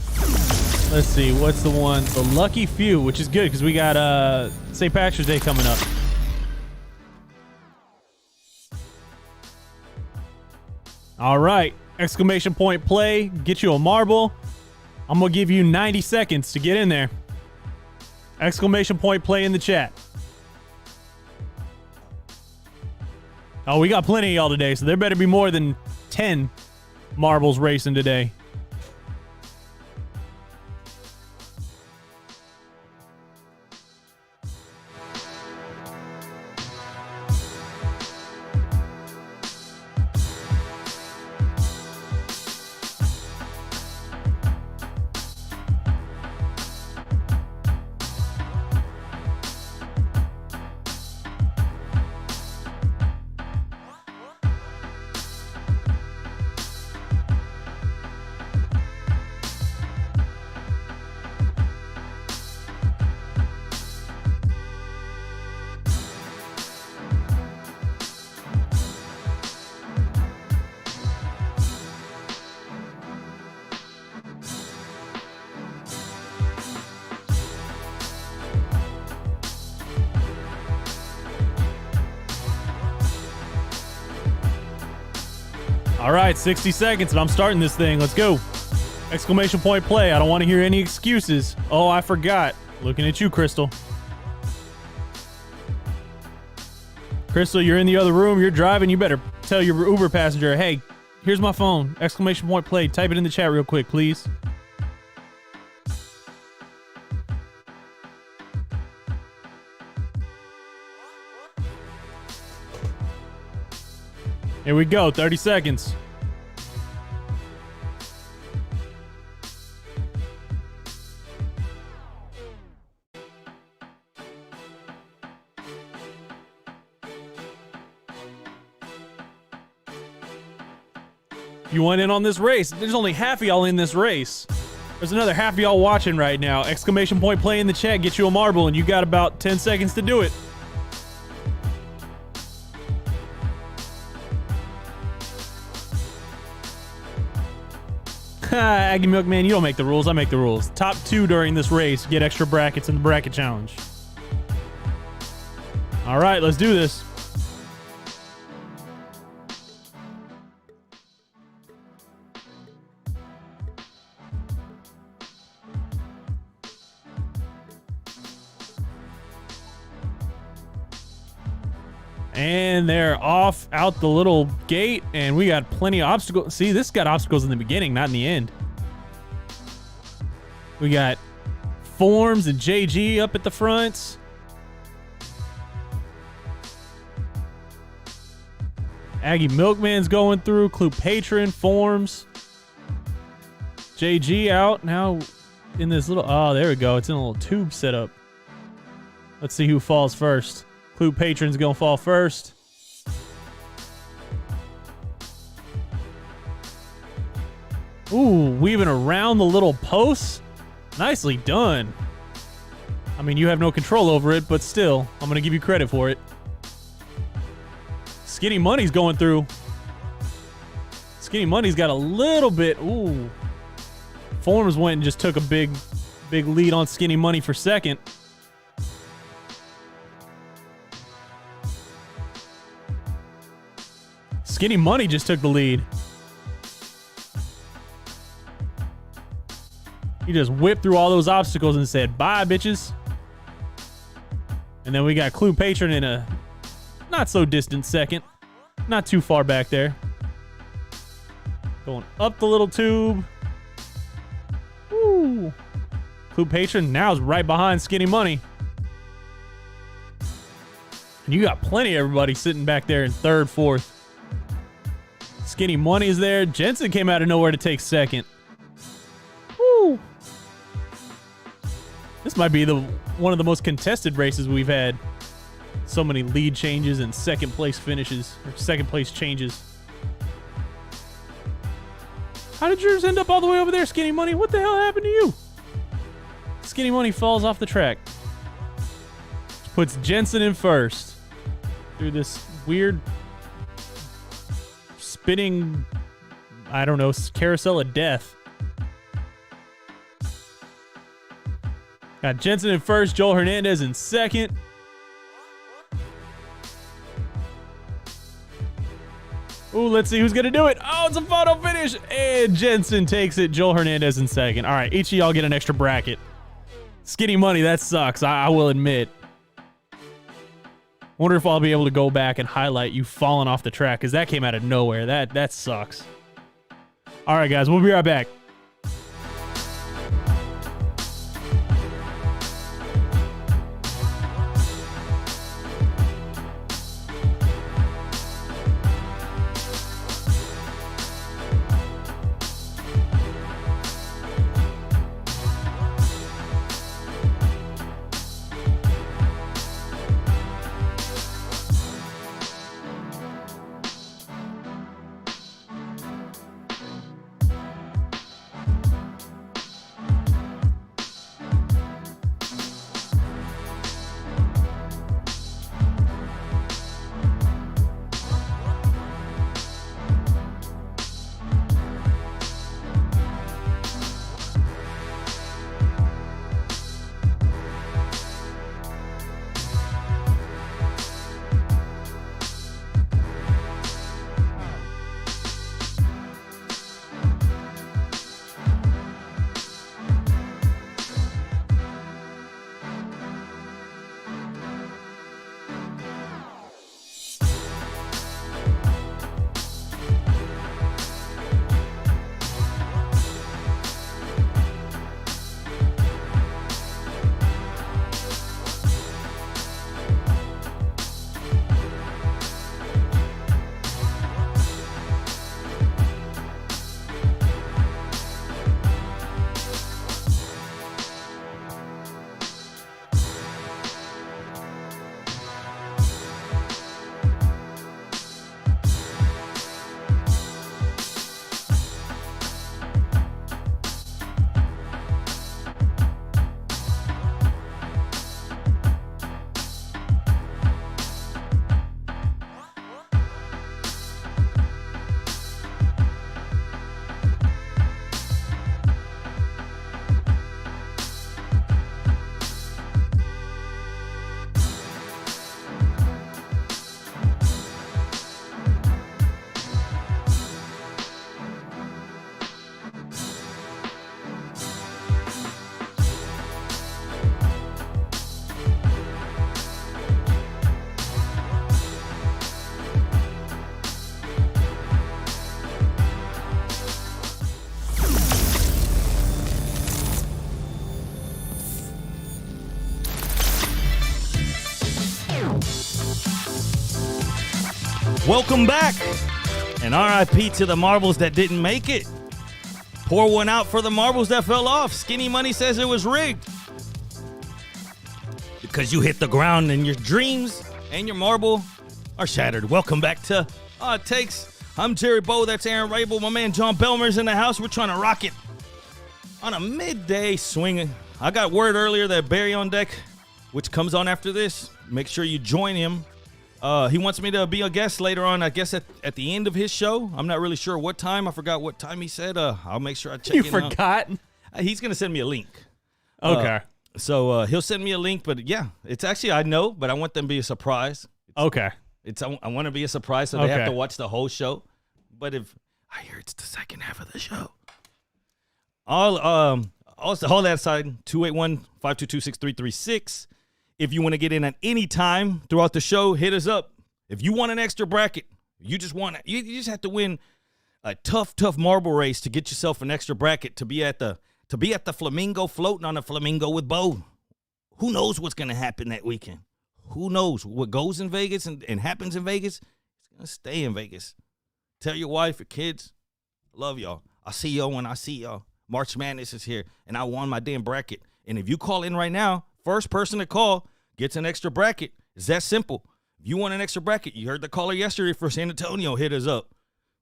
Let's see, what's the one? The Lucky Few, which is good because we got St. Patrick's Day coming up. All right, exclamation point play, get you a marble. I'm going to give you 90 seconds to get in there. Exclamation point play in the chat. Oh, we got plenty of y'all today, so there better be more than 10 marbles racing today. All right, 60 seconds, and I'm starting this thing. Let's go. Exclamation point play. I don't want to hear any excuses. Oh, I forgot. Looking at you, Crystal. Crystal, you're in the other room. You're driving. You better tell your Uber passenger, hey, here's my phone. Exclamation point play. Type it in the chat real quick, please. Here we go, 30 seconds. If you went in on this race, there's only half of y'all in this race. There's another half of y'all watching right now. Exclamation point play in the chat, get you a marble, and you got about 10 seconds to do it. Aggie Milkman, you don't make the rules. I make the rules. Top 2 during this race get extra brackets in the bracket challenge. All right, let's do this. And they're off out the little gate, and we got plenty of obstacles. See, this got obstacles in the beginning, not in the end. We got Forms and JG up at the front. Aggie Milkman's going through. Clue Patron, Forms. JG out now in this little... Oh, there we go. It's in a little tube setup. Let's see who falls first. Clue Patron's gonna fall first. Ooh, weaving around the little posts. Nicely done. I mean, you have no control over it, but still, I'm gonna give you credit for it. Skinny Money's going through. Skinny Money's got a little bit. Ooh. Forms went and just took a big lead on Skinny Money for second. Skinny Money just took the lead. He just whipped through all those obstacles and said, bye, bitches. And then we got Clue Patron in a not so distant second. Not too far back there. Going up the little tube. Woo. Clue Patron now is right behind Skinny Money. And you got plenty of everybody sitting back there in third, fourth. Skinny Money's there. Jensen came out of nowhere to take second. Woo. This might be one of the most contested races we've had. So many lead changes and second place finishes, or second place changes. How did yours end up all the way over there, Skinny Money? What the hell happened to you? Skinny Money falls off the track. Puts Jensen in first. Through this weird spinning, I don't know, carousel of death. Got Jensen in first, Joel Hernandez in second. Ooh, let's see who's going to do it. Oh, it's a photo finish. And Jensen takes it. Joel Hernandez in second. All right, each of y'all get an extra bracket. Skinny Money, that sucks. I will admit. Wonder if I'll be able to go back and highlight you falling off the track, because that came out of nowhere. That sucks. All right, guys, we'll be right back. Welcome back. And RIP to the marbles that didn't make it. Pour one out for the marbles that fell off. Skinny Money says it was rigged. Because you hit the ground and your dreams and your marble are shattered. Welcome back to All It Takes. I'm Jerry Bow. That's Aaron Rabel. My man John Belmer's in the house. We're trying to rock it on a midday swing. I got word earlier that Barry on Deck, which comes on after this. Make sure you join him. He wants me to be a guest later on, I guess at the end of his show. I'm not really sure what time. I forgot what time he said. I'll make sure I check You in forgot? He's going to send me a link. Okay. So he'll send me a link, but yeah, it's actually, I know, but I want them to be a surprise. Okay. I want to be a surprise, so they have Okay. to watch the whole show. But if I hear it's the second half of the show. Also, hold that aside, 281-522-6336. If you want to get in at any time throughout the show, hit us up. If you want an extra bracket, you just have to win a tough marble race to get yourself an extra bracket to be at the Flamingo, floating on a flamingo with Bo. Who knows what's going to happen that weekend? Who knows what goes in Vegas and happens in Vegas? It's going to stay in Vegas. Tell your wife, your kids, I love y'all. I'll see y'all when I see y'all. March Madness is here, and I won my damn bracket. And if you call in right now, first person to call gets an extra bracket. It's that simple. If you want an extra bracket, you heard the caller yesterday for San Antonio hit us up.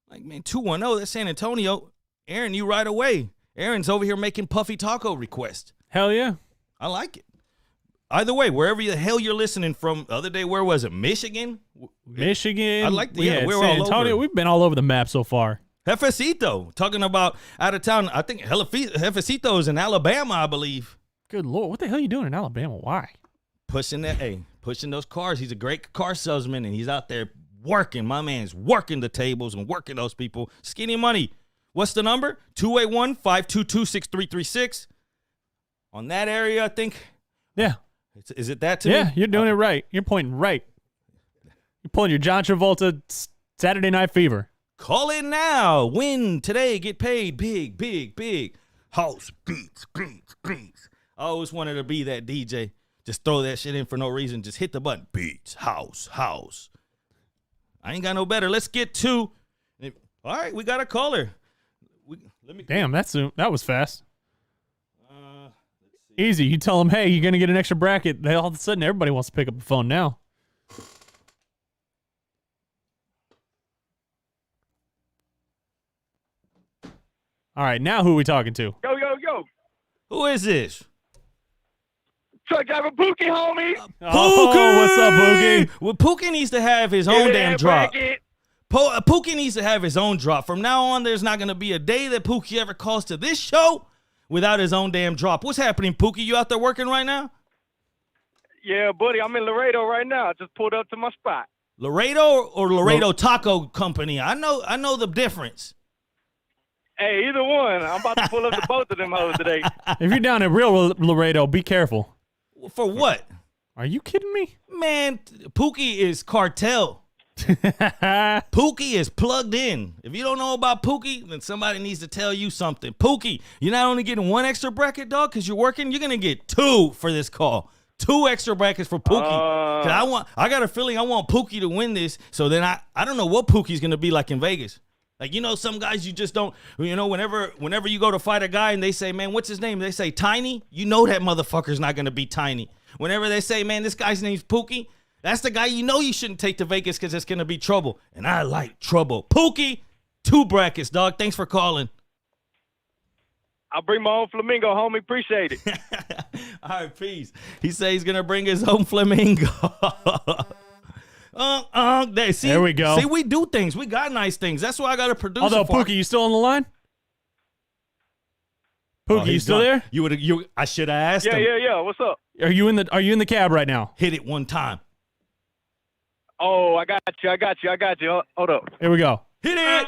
Like, man, 210, that's San Antonio. Aaron, you right away. Aaron's over here making Puffy Taco requests. Hell yeah. I like it. Either way, wherever the hell you're listening from, the other day, where was it? Michigan? Michigan. I like the, we yeah, had we're San all Antonio. over. We've been all over the map so far. Jefecito, talking about out of town. I think Jefecito is in Alabama, I believe. Good Lord. What the hell are you doing in Alabama? Why? Pushing those cars. He's a great car salesman, and he's out there working. My man's working the tables and working those people. Skinny Money. What's the number? 281-522-6336. On that area, I think. Yeah. Is it that to me? Yeah, you're doing it right. You're pointing right. You're pulling your John Travolta Saturday Night Fever. Call in now. Win today. Get paid. Big, big, big. House beats. I always wanted to be that DJ. Just throw that shit in for no reason. Just hit the button. Beats. House. I ain't got no better. Let's get to. All right, we got a caller. Damn, that was fast. Easy. You tell them, hey, you're going to get an extra bracket. All of a sudden, everybody wants to pick up the phone now. All right, now who are we talking to? Yo. Who is this? Truck driver Pookie, homie. Oh, what's up, Pookie? Well, Pookie needs to have his own damn drop. Pookie needs to have his own drop. From now on, there's not going to be a day that Pookie ever calls to this show without his own damn drop. What's happening, Pookie? You out there working right now? Yeah, buddy, I'm in Laredo right now. I just pulled up to my spot. Laredo or Laredo Taco Company? I know the difference. Hey, either one. I'm about to pull up to both of them hoes today. If you're down at real Laredo, be careful. For what? Are you kidding me? Man, Pookie is cartel. Pookie is plugged in. If you don't know about Pookie, then somebody needs to tell you something. Pookie, you're not only getting one extra bracket, dog, because you're working, you're going to get two for this call. 2 extra brackets for Pookie. 'Cause I got a feeling I want Pookie to win this, so then I don't know what Pookie's going to be like in Vegas. Like, you know, some guys you just don't, you know, whenever you go to fight a guy and they say, man, what's his name? They say Tiny. You know that motherfucker's not going to be Tiny. Whenever they say, man, this guy's name's Pookie, that's the guy you know you shouldn't take to Vegas because it's going to be trouble. And I like trouble. Pookie, 2 brackets, dog. Thanks for calling. I'll bring my own flamingo, homie. Appreciate it. All right, peace. He says he's going to bring his own flamingo. There we go. See, we do things. We got nice things. That's why I got a producer. Although, Pookie, you still on the line? Pookie, you still there? I should have asked him. Yeah. What's up? Are you in the cab right now? Hit it one time. Oh, I got you. Hold up. Here we go. Hit it.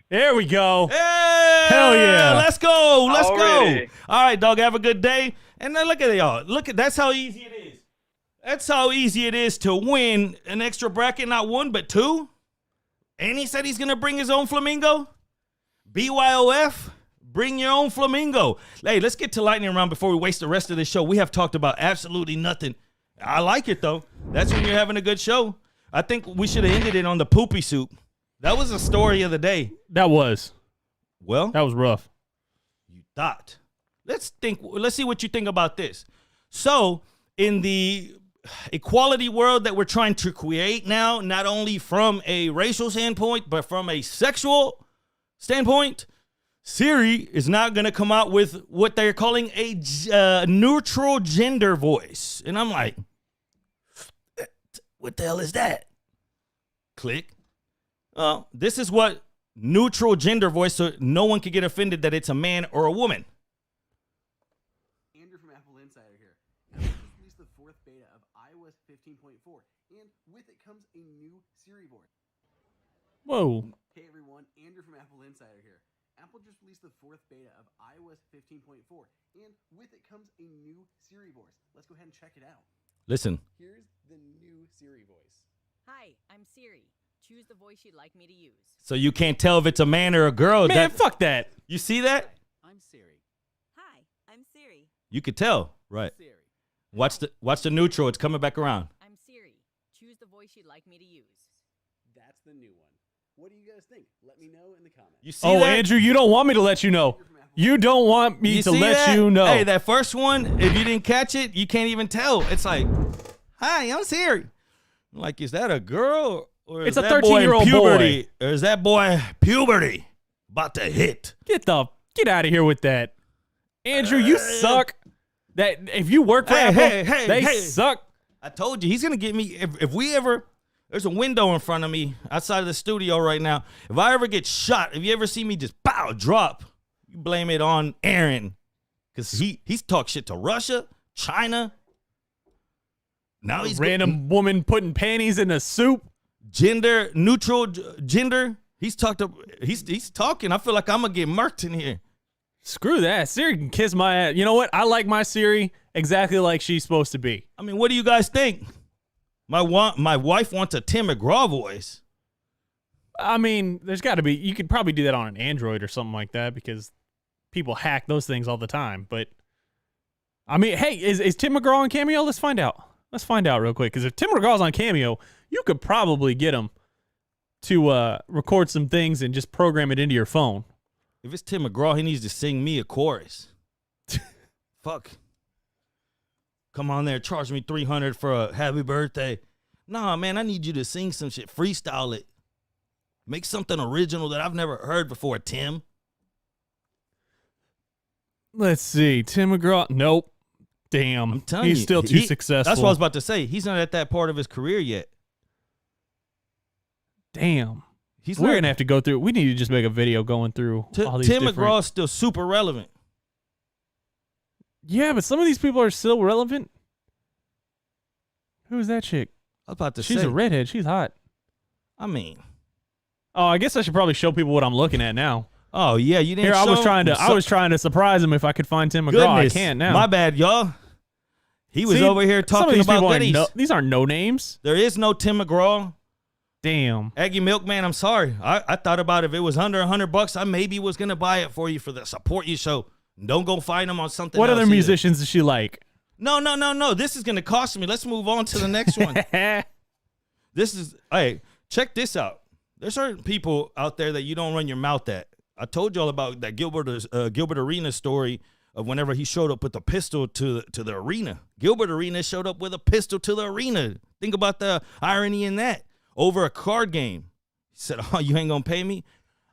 There we go. Hey, hell yeah. Let's go. Already. All right, dog. Have a good day. And then look at y'all. That's how easy it is. That's how easy it is to win an extra bracket, not 1, but 2. And he said he's going to bring his own flamingo. BYOF, bring your own flamingo. Hey, let's get to lightning round before we waste the rest of the show. We have talked about absolutely nothing. I like it, though. That's when you're having a good show. I think we should have ended it on the poopy soup. That was the story of the day. That was. Well, that was rough. You thought. Let's see what you think about this. So, in the equality world that we're trying to create now, not only from a racial standpoint, but from a sexual standpoint, Siri is not going to come out with what they're calling a neutral gender voice. And I'm like, what the hell is that? Click. This is what neutral gender voice, so no one can get offended that it's a man or a woman. Andrew from Apple Insider here. Apple just released the fourth beta of iOS 15.4, and with it comes a new Siri voice. Whoa. Hey everyone, Andrew from Apple Insider here. Apple just released the fourth beta of iOS 15.4, and with it comes a new Siri voice. Let's go ahead and check it out. Listen. Here's the new Siri voice. Hi, I'm Siri. Choose the voice you'd like me to use. So you can't tell if it's a man or a girl. Man, fuck that. You see that? I'm Siri. Hi, I'm Siri. You could tell, right? Siri. Watch the neutral. It's coming back around. I'm Siri. Choose the voice you'd like me to use. That's the new one. What do you guys think? Let me know in the comments. You see Oh, that? Andrew, you don't want me to let you know. You don't want me to see let that? you know. Hey, that first one, if you didn't catch it, you can't even tell. It's like, hi, I'm Siri. Like, is that a girl? Or It's is a that boy in 13-year-old puberty? Or is that boy puberty about to hit? Get out of here with that. Andrew, you suck. That if you work for Apple, they suck. I told you, he's going to get me. If we ever, there's a window in front of me outside of the studio right now. If I ever get shot, if you ever see me just drop, you blame it on Aaron. Because he's talked shit to Russia, China. Now he's random woman putting panties in a soup. Neutral gender. He's talking. I feel like I'm gonna get murked in here. Screw that. Siri can kiss my ass. You know what? I like my Siri exactly like she's supposed to be. I mean, what do you guys think? My wife wants a Tim McGraw voice. I mean, there's got to be. You could probably do that on an Android or something like that because people hack those things all the time. But I mean, hey, is Tim McGraw on Cameo? Let's find out. Let's find out real quick because if Tim McGraw's on Cameo, you could probably get him to record some things and just program it into your phone. If it's Tim McGraw, he needs to sing me a chorus. Fuck. Come on there, charge me $300 for a happy birthday. Nah, man, I need you to sing some shit. Freestyle it. Make something original that I've never heard before, Tim. Let's see. Tim McGraw. Nope. Damn. I'm telling he's you, still too successful. That's what I was about to say. He's not at that part of his career yet. Damn. We're going to have to go through. We need to just make a video going through all these Tim different... McGraw is still super relevant. Yeah, but some of these people are still relevant. Who's that chick? I was about to say. She's a redhead. She's hot. I mean. Oh, I guess I should probably show people what I'm looking at now. Oh, yeah. You didn't Here, show I was trying to surprise him if I could find Tim McGraw. Goodness, I can't now. My bad, y'all. He was over here some of talking these about people goodies. These aren't no names. There is no Tim McGraw. Damn. Aggie Milkman, I'm sorry. I thought about if it was under $100, I maybe was going to buy it for you for the support you show. Don't go find him on something What else other either. musicians does she like? No. This is going to cost me. Let's move on to the next one. Hey, check this out. There's certain people out there that you don't run your mouth at. I told y'all about that Gilbert Arenas story of whenever he showed up with a pistol to the arena. Gilbert Arenas showed up with a pistol to the arena. Think about the irony in that. Over a card game. He said, oh, you ain't going to pay me?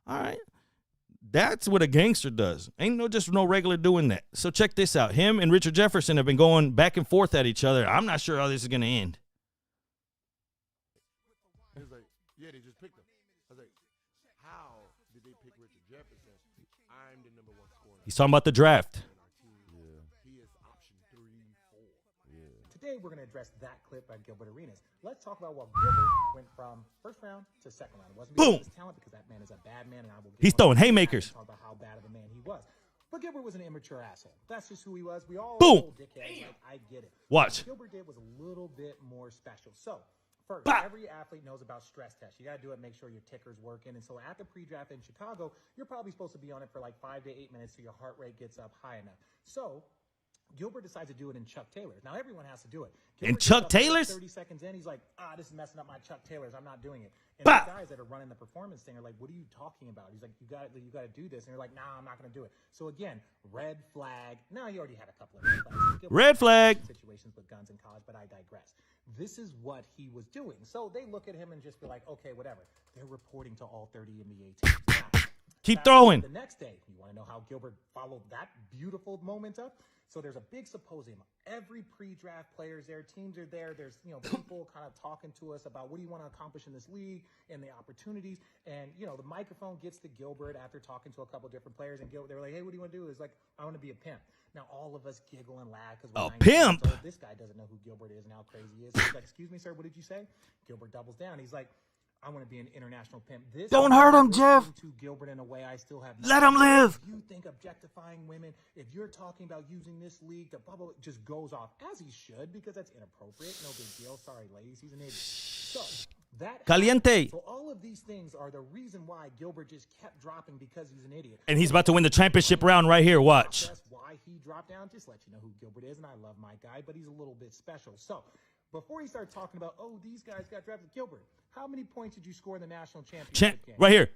All right. That's what a gangster does. Ain't no regular doing that. So check this out. Him and Richard Jefferson have been going back and forth at each other. I'm not sure how this is going to end. He was like, yeah, they just picked him. I was like, how did they pick Richard Jefferson? I'm the #1 scorer. He's talking about the draft. He is option 3, 4. Today we're going to address that clip by Gilbert Arenas. Let's talk about what Gilbert went from first round to second round. It wasn't because of his talent, because that man is a bad man, and I will. He's throwing haymakers. Talk about how bad of a man he was. But Gilbert was an immature asshole. That's just who he was. We all Boom. dickheads. Like, I get it. Watch. What Gilbert did was a little bit more special. So first, every athlete knows about stress tests. You got to do it, make sure your ticker's working. And so at the pre-draft in Chicago, you're probably supposed to be on it for like 5 to 8 minutes so your heart rate gets up high enough. So Gilbert decides to do it in Chuck Taylors. Now everyone has to do it. In Gilbert Chuck gets up Taylors? 30 seconds in, he's like, this is messing up my Chuck Taylors. I'm not doing it. And Bah! the guys that are running the performance thing are like, what are you talking about? He's like, you got to do this. And you're like, nah, I'm not going to do it. So again, red flag. No, he already had a couple of red flags. Gilbert Red flag. Situations with guns in college, but I digress. This is what he was doing. So they look at him and just be like, okay, whatever. They're reporting to all 30 NBA teams. Now, Keep throwing. the next day, you want to know how Gilbert followed that beautiful moment up? So there's a big symposium. Every pre-draft player's there, teams are there. There's people kind of talking to us about what do you want to accomplish in this league and the opportunities. And the microphone gets to Gilbert after talking to a couple different players, and Gilbert, they were like, "Hey, what do you want to do?" It's like, "I want to be a pimp." Now all of us giggle and laugh because A pimp. This guy doesn't know who Gilbert is and how crazy he is. He's like, "Excuse me, sir, what did you say?" Gilbert doubles down. He's like, I want to be an international pimp. This Don't hurt him, Jeff. To Gilbert in a way I still have. Let him live. If you think objectifying women, if you're talking about using this league to bubble, it just goes off as he should because that's inappropriate. No big deal. Sorry, ladies, he's an idiot. So that Caliente. So all of these things are the reason why Gilbert just kept dropping because he's an idiot. And he's about to win the championship round right here. Watch. That's why he dropped down. Just let you know who Gilbert is, and I love my guy, but he's a little bit special. So before he started talking about, these guys got drafted, Gilbert, how many points did you score in the national championship game? Right here.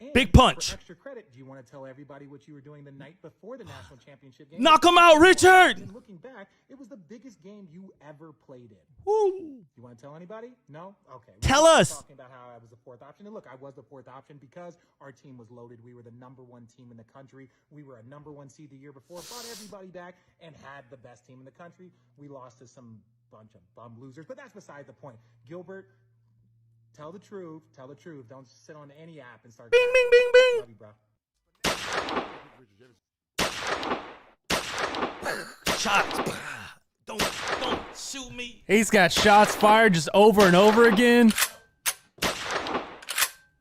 And Big punch. For extra credit, do you want to tell everybody what you were doing the night before the national championship game? Knock him out, Richard. And looking back, it was the biggest game you ever played in. Woo. You want to tell anybody? No? Okay. Tell us. Talking about how I was the fourth option. And look, I was the fourth option because our team was loaded. We were the number one team in the country. We were a number one seed the year before, brought everybody back, and had the best team in the country. We lost to some bunch of bum losers, but that's beside the point. Gilbert, tell the truth. Tell the truth. Don't sit on any app and start. Bing, bing, bing, bing. Love you, bro. Shots. Don't shoot me. He's got shots fired just over and over again.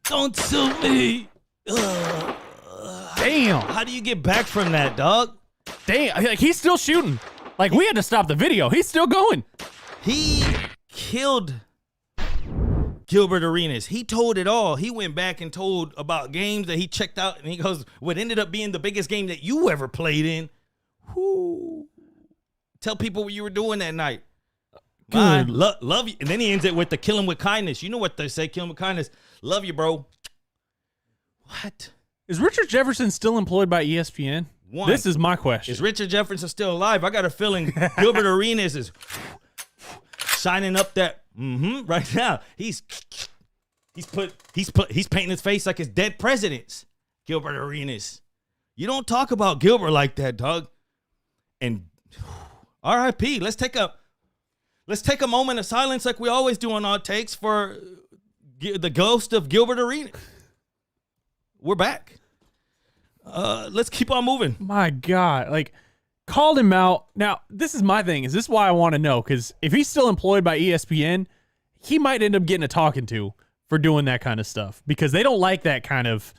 Don't shoot me. Damn. How do you get back from that, dog? Damn. Like, he's still shooting. Like, we had to stop the video. He's still going. He killed Gilbert Arenas. He told it all. He went back and told about games that he checked out, and he goes, what ended up being the biggest game that you ever played in. Whoo. Tell people what you were doing that night. Good. Love you. And then he ends it with the kill him with kindness. You know what they say, kill him with kindness. Love you, bro. What? Is Richard Jefferson still employed by ESPN? One. This is my question. Is Richard Jefferson still alive? I got a feeling Gilbert Arenas is shining up that right now. He's painting his face like his dead presidents. Gilbert Arenas. You don't talk about Gilbert like that, dog. And R.I.P. Let's take a moment of silence like we always do on Odd Takes for the ghost of Gilbert Arenas. We're back. Let's keep on moving. My God. Like, called him out. Now, this is my thing. Is this why I want to know? Because if he's still employed by ESPN, he might end up getting a talking to for doing that kind of stuff. Because they don't like that kind of,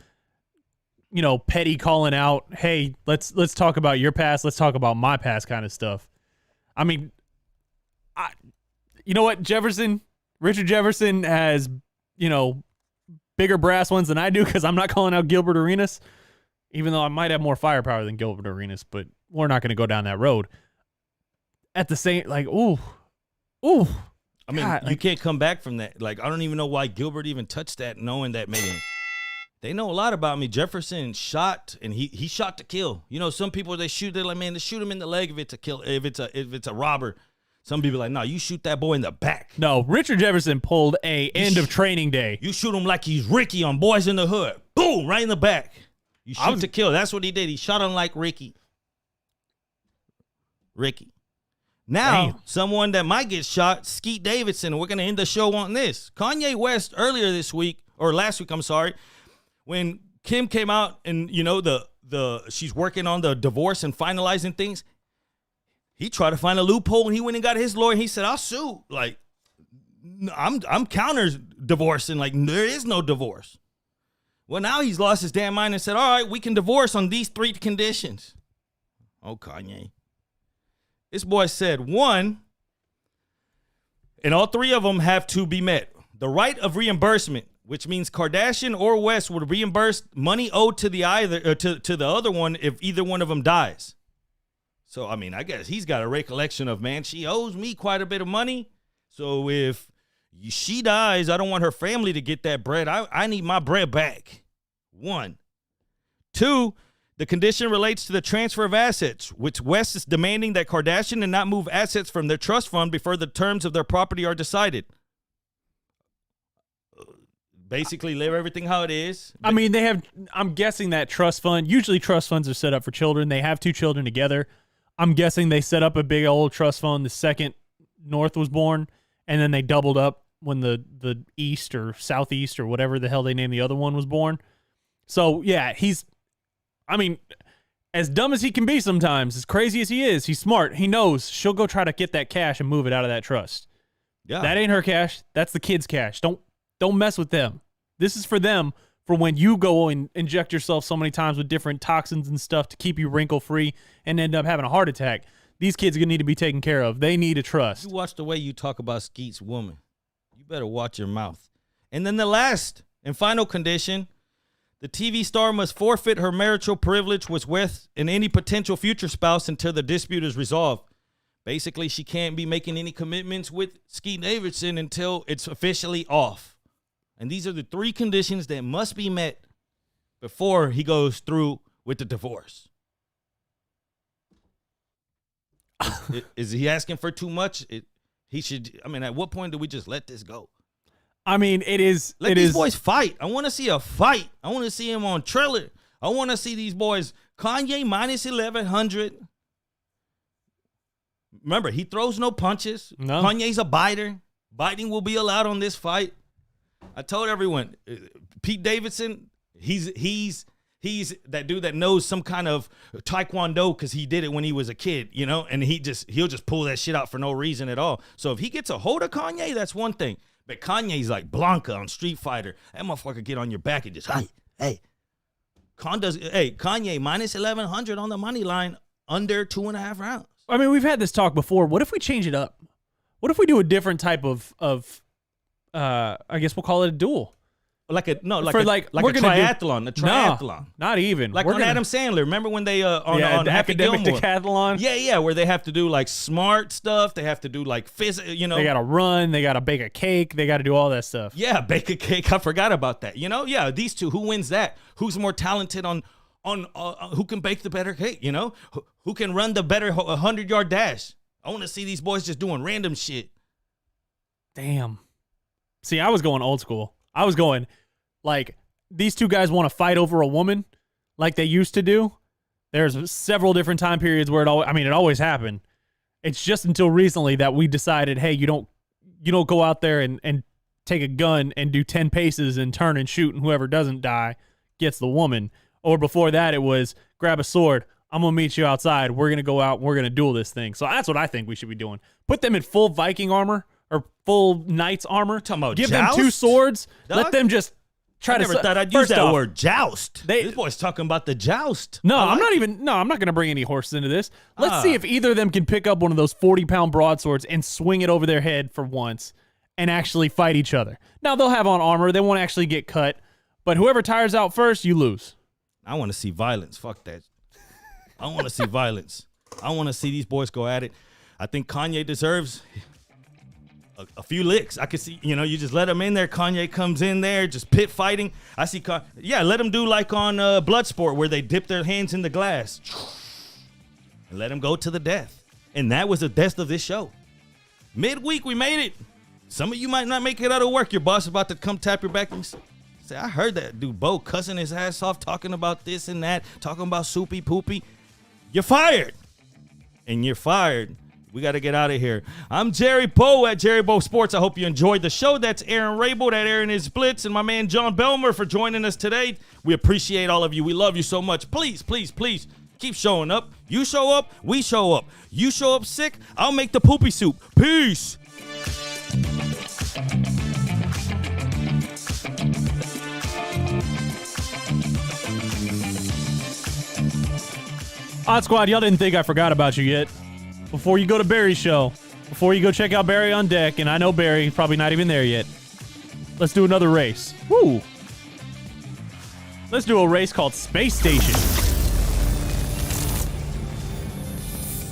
petty calling out, hey, let's talk about your past, let's talk about my past kind of stuff. I mean, you know what, Richard Jefferson has, bigger brass ones than I do because I'm not calling out Gilbert Arenas, even though I might have more firepower than Gilbert Arenas, but we're not going to go down that road. At the same, ooh. I mean, God, you can't come back from that. Like, I don't even know why Gilbert even touched that, knowing that maybe they know a lot about me. Jefferson shot, and he shot to kill. Some people, they shoot, they're like, man, they shoot him in the leg if it's a kill, if it's a robber. Some people are like, no, you shoot that boy in the back. No, Richard Jefferson pulled a end of training day. You shoot him like he's Ricky on Boys in the Hood. Boom, right in the back. You shoot to kill. That's what he did. He shot him like Ricky. Now, someone that might get shot, Skeet Davidson. We're going to end the show on this. Kanye West earlier this week, or last week, I'm sorry, when Kim came out and, she's working on the divorce and finalizing things, he tried to find a loophole, and he went and got his lawyer, and he said, I'll sue. Like, I'm counter divorcing. Like, there is no divorce. Well, now he's lost his damn mind and said, all right, we can divorce on these 3 conditions. Oh, Kanye. This boy said, 1, and all 3 of them have to be met. The right of reimbursement, which means Kardashian or West would reimburse money owed to the other one if either one of them dies. So, I mean, I guess he's got a recollection of, man, she owes me quite a bit of money. So if she dies, I don't want her family to get that bread. I need my bread back. 1. 2, the condition relates to the transfer of assets, which West is demanding that Kardashian and not move assets from their trust fund before the terms of their property are decided. Basically, live everything how it is. I mean, I'm guessing that trust fund, usually trust funds are set up for children. They have 2 children together. I'm guessing they set up a big old trust fund the second North was born, and then they doubled up when the East or Southeast or whatever the hell they named the other one was born. So, yeah, I mean, as dumb as he can be sometimes, as crazy as he is, he's smart. He knows she'll go try to get that cash and move it out of that trust. Yeah. That ain't her cash. That's the kids' cash. Don't mess with them. This is for them for when you go and inject yourself so many times with different toxins and stuff to keep you wrinkle-free and end up having a heart attack. These kids are going to need to be taken care of. They need a trust. You watch the way you talk about Skeet's woman. You better watch your mouth. And then the last and final condition, the TV star must forfeit her marital privilege with West and any potential future spouse until the dispute is resolved. Basically, she can't be making any commitments with Skeet Davidson until it's officially off. And these are the 3 conditions that must be met before he goes through with the divorce. Is he asking for too much? He should. I mean, at what point do we just let this go? I mean, Let these boys fight. I want to see a fight. I want to see him on Triller. I want to see these boys. Kanye minus 1,100. Remember, he throws no punches. No. Kanye's a biter. Biting will be allowed on this fight. I told everyone, Pete Davidson, he's that dude that knows some kind of taekwondo because he did it when he was a kid, you know, and he'll just pull that shit out for no reason at all. So if he gets a hold of Kanye, that's one thing. But Kanye's like Blanca on Street Fighter. That motherfucker get on your back and just, hey. Kanye minus 1,100 on the money line under 2.5 rounds. I mean, we've had this talk before. What if we change it up? What if we do a different type of I guess we'll call it a duel. Like a triathlon. A triathlon. No, not even. Like on Adam Sandler. Remember when they on the Happy academic Gilmore? decathlon? Yeah, where they have to do like smart stuff. They have to do like you know. They got to run. They got to bake a cake. They got to do all that stuff. Yeah, bake a cake. I forgot about that. You know, yeah, these two. Who wins that? Who's more talented on who can bake the better cake? You know, who can run the better 100-yard dash? I want to see these boys just doing random shit. Damn. See, I was going old school. I was going, like, these 2 guys want to fight over a woman like they used to do. There's several different time periods where it always happened. It's just until recently that we decided, hey, you don't go out there and take a gun and do 10 paces and turn and shoot, and whoever doesn't die gets the woman. Or before that, it was grab a sword. I'm going to meet you outside. We're going to go out and we're going to duel this thing. So that's what I think we should be doing. Put them in full Viking armor. Or full knight's armor. Give joust? them 2 swords. Dog? Let them just try I to. never thought I'd use that word, joust. This boy's talking about the joust. No, I'm not going to bring any horses into this. Let's see if either of them can pick up one of those 40-pound broadswords and swing it over their head for once and actually fight each other. Now, they'll have on armor. They won't actually get cut. But whoever tires out first, you lose. I want to see violence. Fuck that. I want to see violence. I want to see these boys go at it. I think Kanye deserves a few licks. I could see, you know, you just let him in there. Kanye comes in there, just pit fighting. I see, let him do like on Bloodsport where they dip their hands in the glass and let him go to the death. And that was the death of this show. Midweek, we made it. Some of you might not make it out of work. Your boss is about to come tap your back and say, I heard that dude Bo cussing his ass off, talking about this and that, talking about soupy poopy. You're fired. And you're fired. We got to get out of here. I'm Jerry Bow at Jerry Bow Sports. I hope you enjoyed the show. That's Aaron Rabel, that Aaron is Blitz, and my man John Belmer for joining us today. We appreciate all of you. We love you so much. Please, please, please keep showing up. You show up, we show up. You show up sick, I'll make the poopy soup. Peace. Odd Squad, y'all didn't think I forgot about you yet. Before you go to Barry's show, before you go check out Barry on deck, and I know Barry, probably not even there yet, let's do another race. Woo! Let's do a race called Space Station.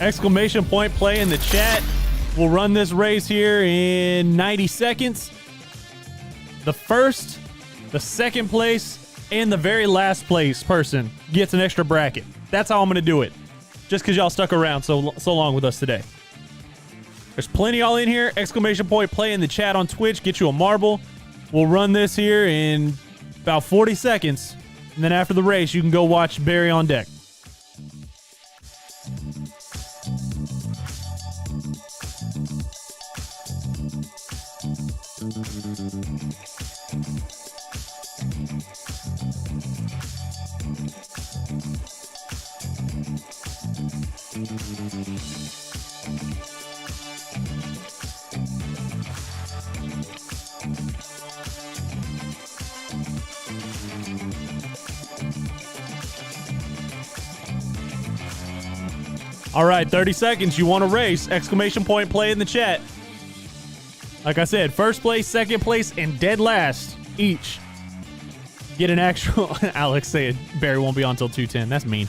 Exclamation point play in the chat. We'll run this race here in 90 seconds. The first, the second place, and the very last place person gets an extra bracket. That's how I'm going to do it. Just because y'all stuck around so long with us today. There's plenty y'all in here. Exclamation point play in the chat on Twitch. Get you a marble. We'll run this here in about 40 seconds. And then after the race, you can go watch Barry on deck. All right, 30 seconds. You want to race? Exclamation point play in the chat. Like I said, first place, second place, and dead last each get an actual... Alex said Barry won't be on until 2:10. That's mean.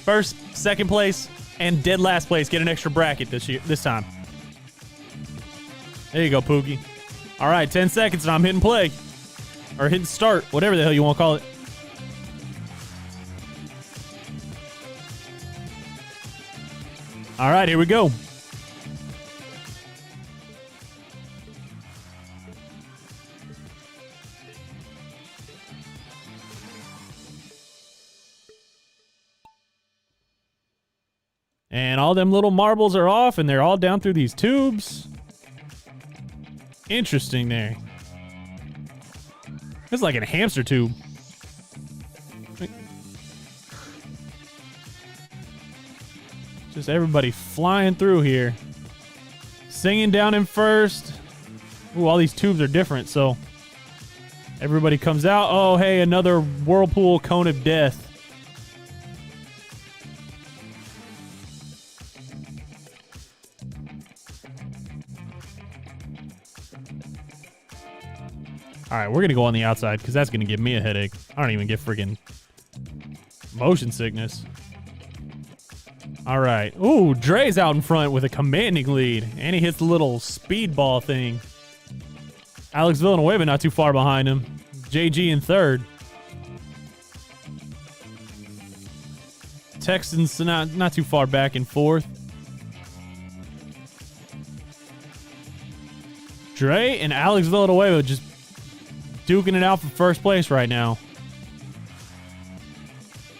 First, second place, and dead last place get an extra bracket this time. There you go, Pookie. All right, 10 seconds, and I'm hitting play. Or hitting start, whatever the hell you want to call it. All right, here we go. And all them little marbles are off, and they're all down through these tubes. Interesting there. It's like a hamster tube. Just everybody flying through here. Singing down in first. Ooh, all these tubes are different, so everybody comes out. Oh, hey, another whirlpool cone of death. All right, we're going to go on the outside because that's going to give me a headache. I don't even get freaking motion sickness. All right. Ooh, Dre's out in front with a commanding lead. And he hits the little speedball thing. Alex Villanueva not too far behind him. JG in third. Texans not too far back in fourth. Dre and Alex Villanueva just duking it out for first place right now.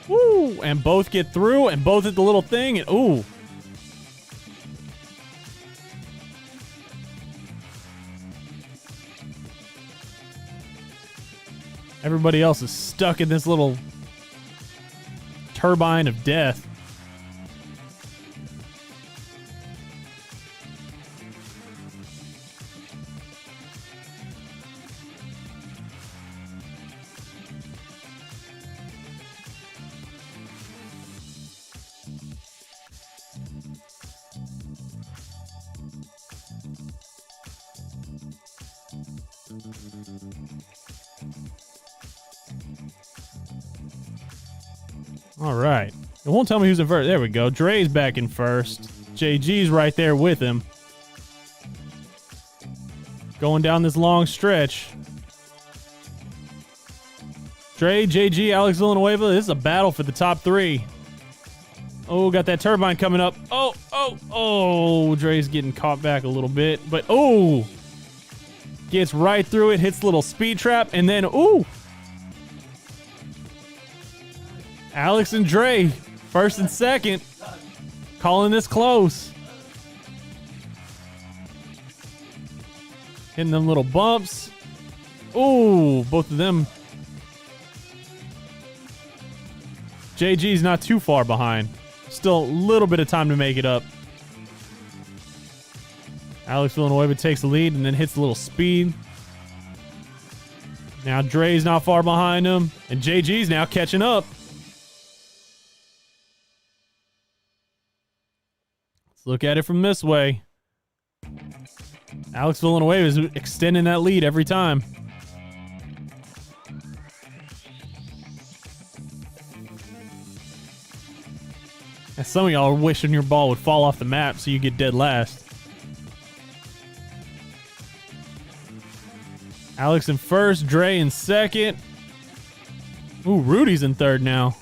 Woo! And both get through, and both hit the little thing, and ooh. Everybody else is stuck in this little turbine of death. All right. It won't tell me who's in first. There we go. Dre's back in first. JG's right there with him. Going down this long stretch. Dre, JG, Alex Villanueva. This is a battle for the top three. Oh, got that turbine coming up. Oh. Dre's getting caught back a little bit. But, oh. Gets right through it. Hits the little speed trap. And then, ooh. Alex and Dre, first and second, calling this close. Hitting them little bumps. Ooh, both of them. JG's not too far behind. Still a little bit of time to make it up. Alex Villanueva takes the lead and then hits a little speed. Now Dre's not far behind him, and JG's now catching up. Look at it from this way. Alex Villanueva is extending that lead every time. some of y'all are wishing your ball would fall off the map so you get dead last. Alex in first, Dre in second. Ooh, Rudy's in third now.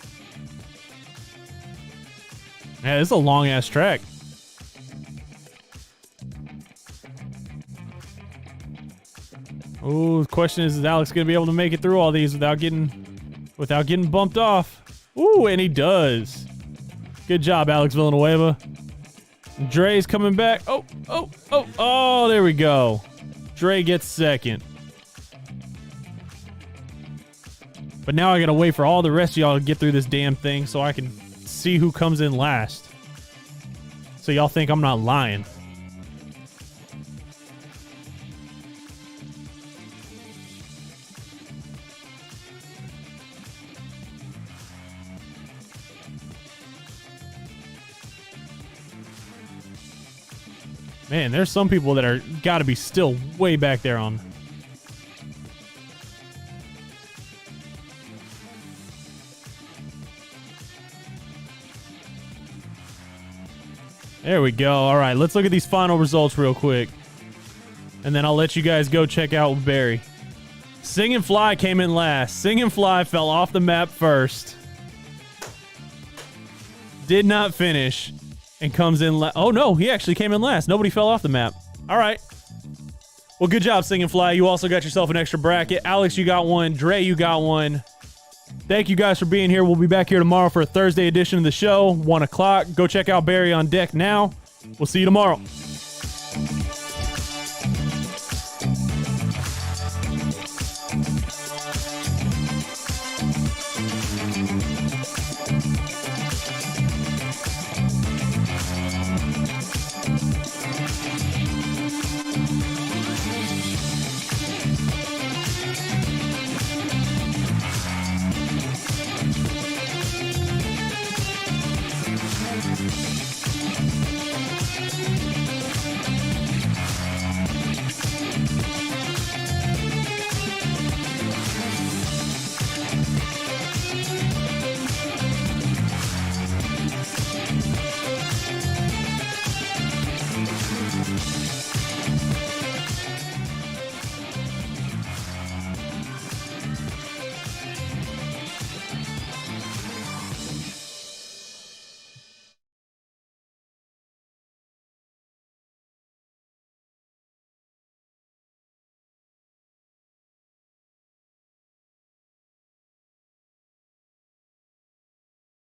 Yeah, this is a long-ass track. Ooh, the question is Alex going to be able to make it through all these without getting bumped off? Ooh, and he does. Good job, Alex Villanueva. Dre's coming back. Oh, there we go. Dre gets second. But now I got to wait for all the rest of y'all to get through this damn thing so I can see who comes in last. So y'all think I'm not lying. Man, there's some people that are got to be still way back there on. There we go. All right, let's look at these final results real quick. And then I'll let you guys go check out Barry. Singing Fly came in last. Singing Fly fell off the map first. Did not finish. And comes in oh no, he actually came in last. Nobody fell off the map. All right. Well, good job, Singing Fly. You also got yourself an extra bracket. Alex, you got one. Dre, you got one. Thank you guys for being here. We'll be back here tomorrow for a Thursday edition of the show, 1 o'clock. Go check out Barry on deck now. We'll see you tomorrow.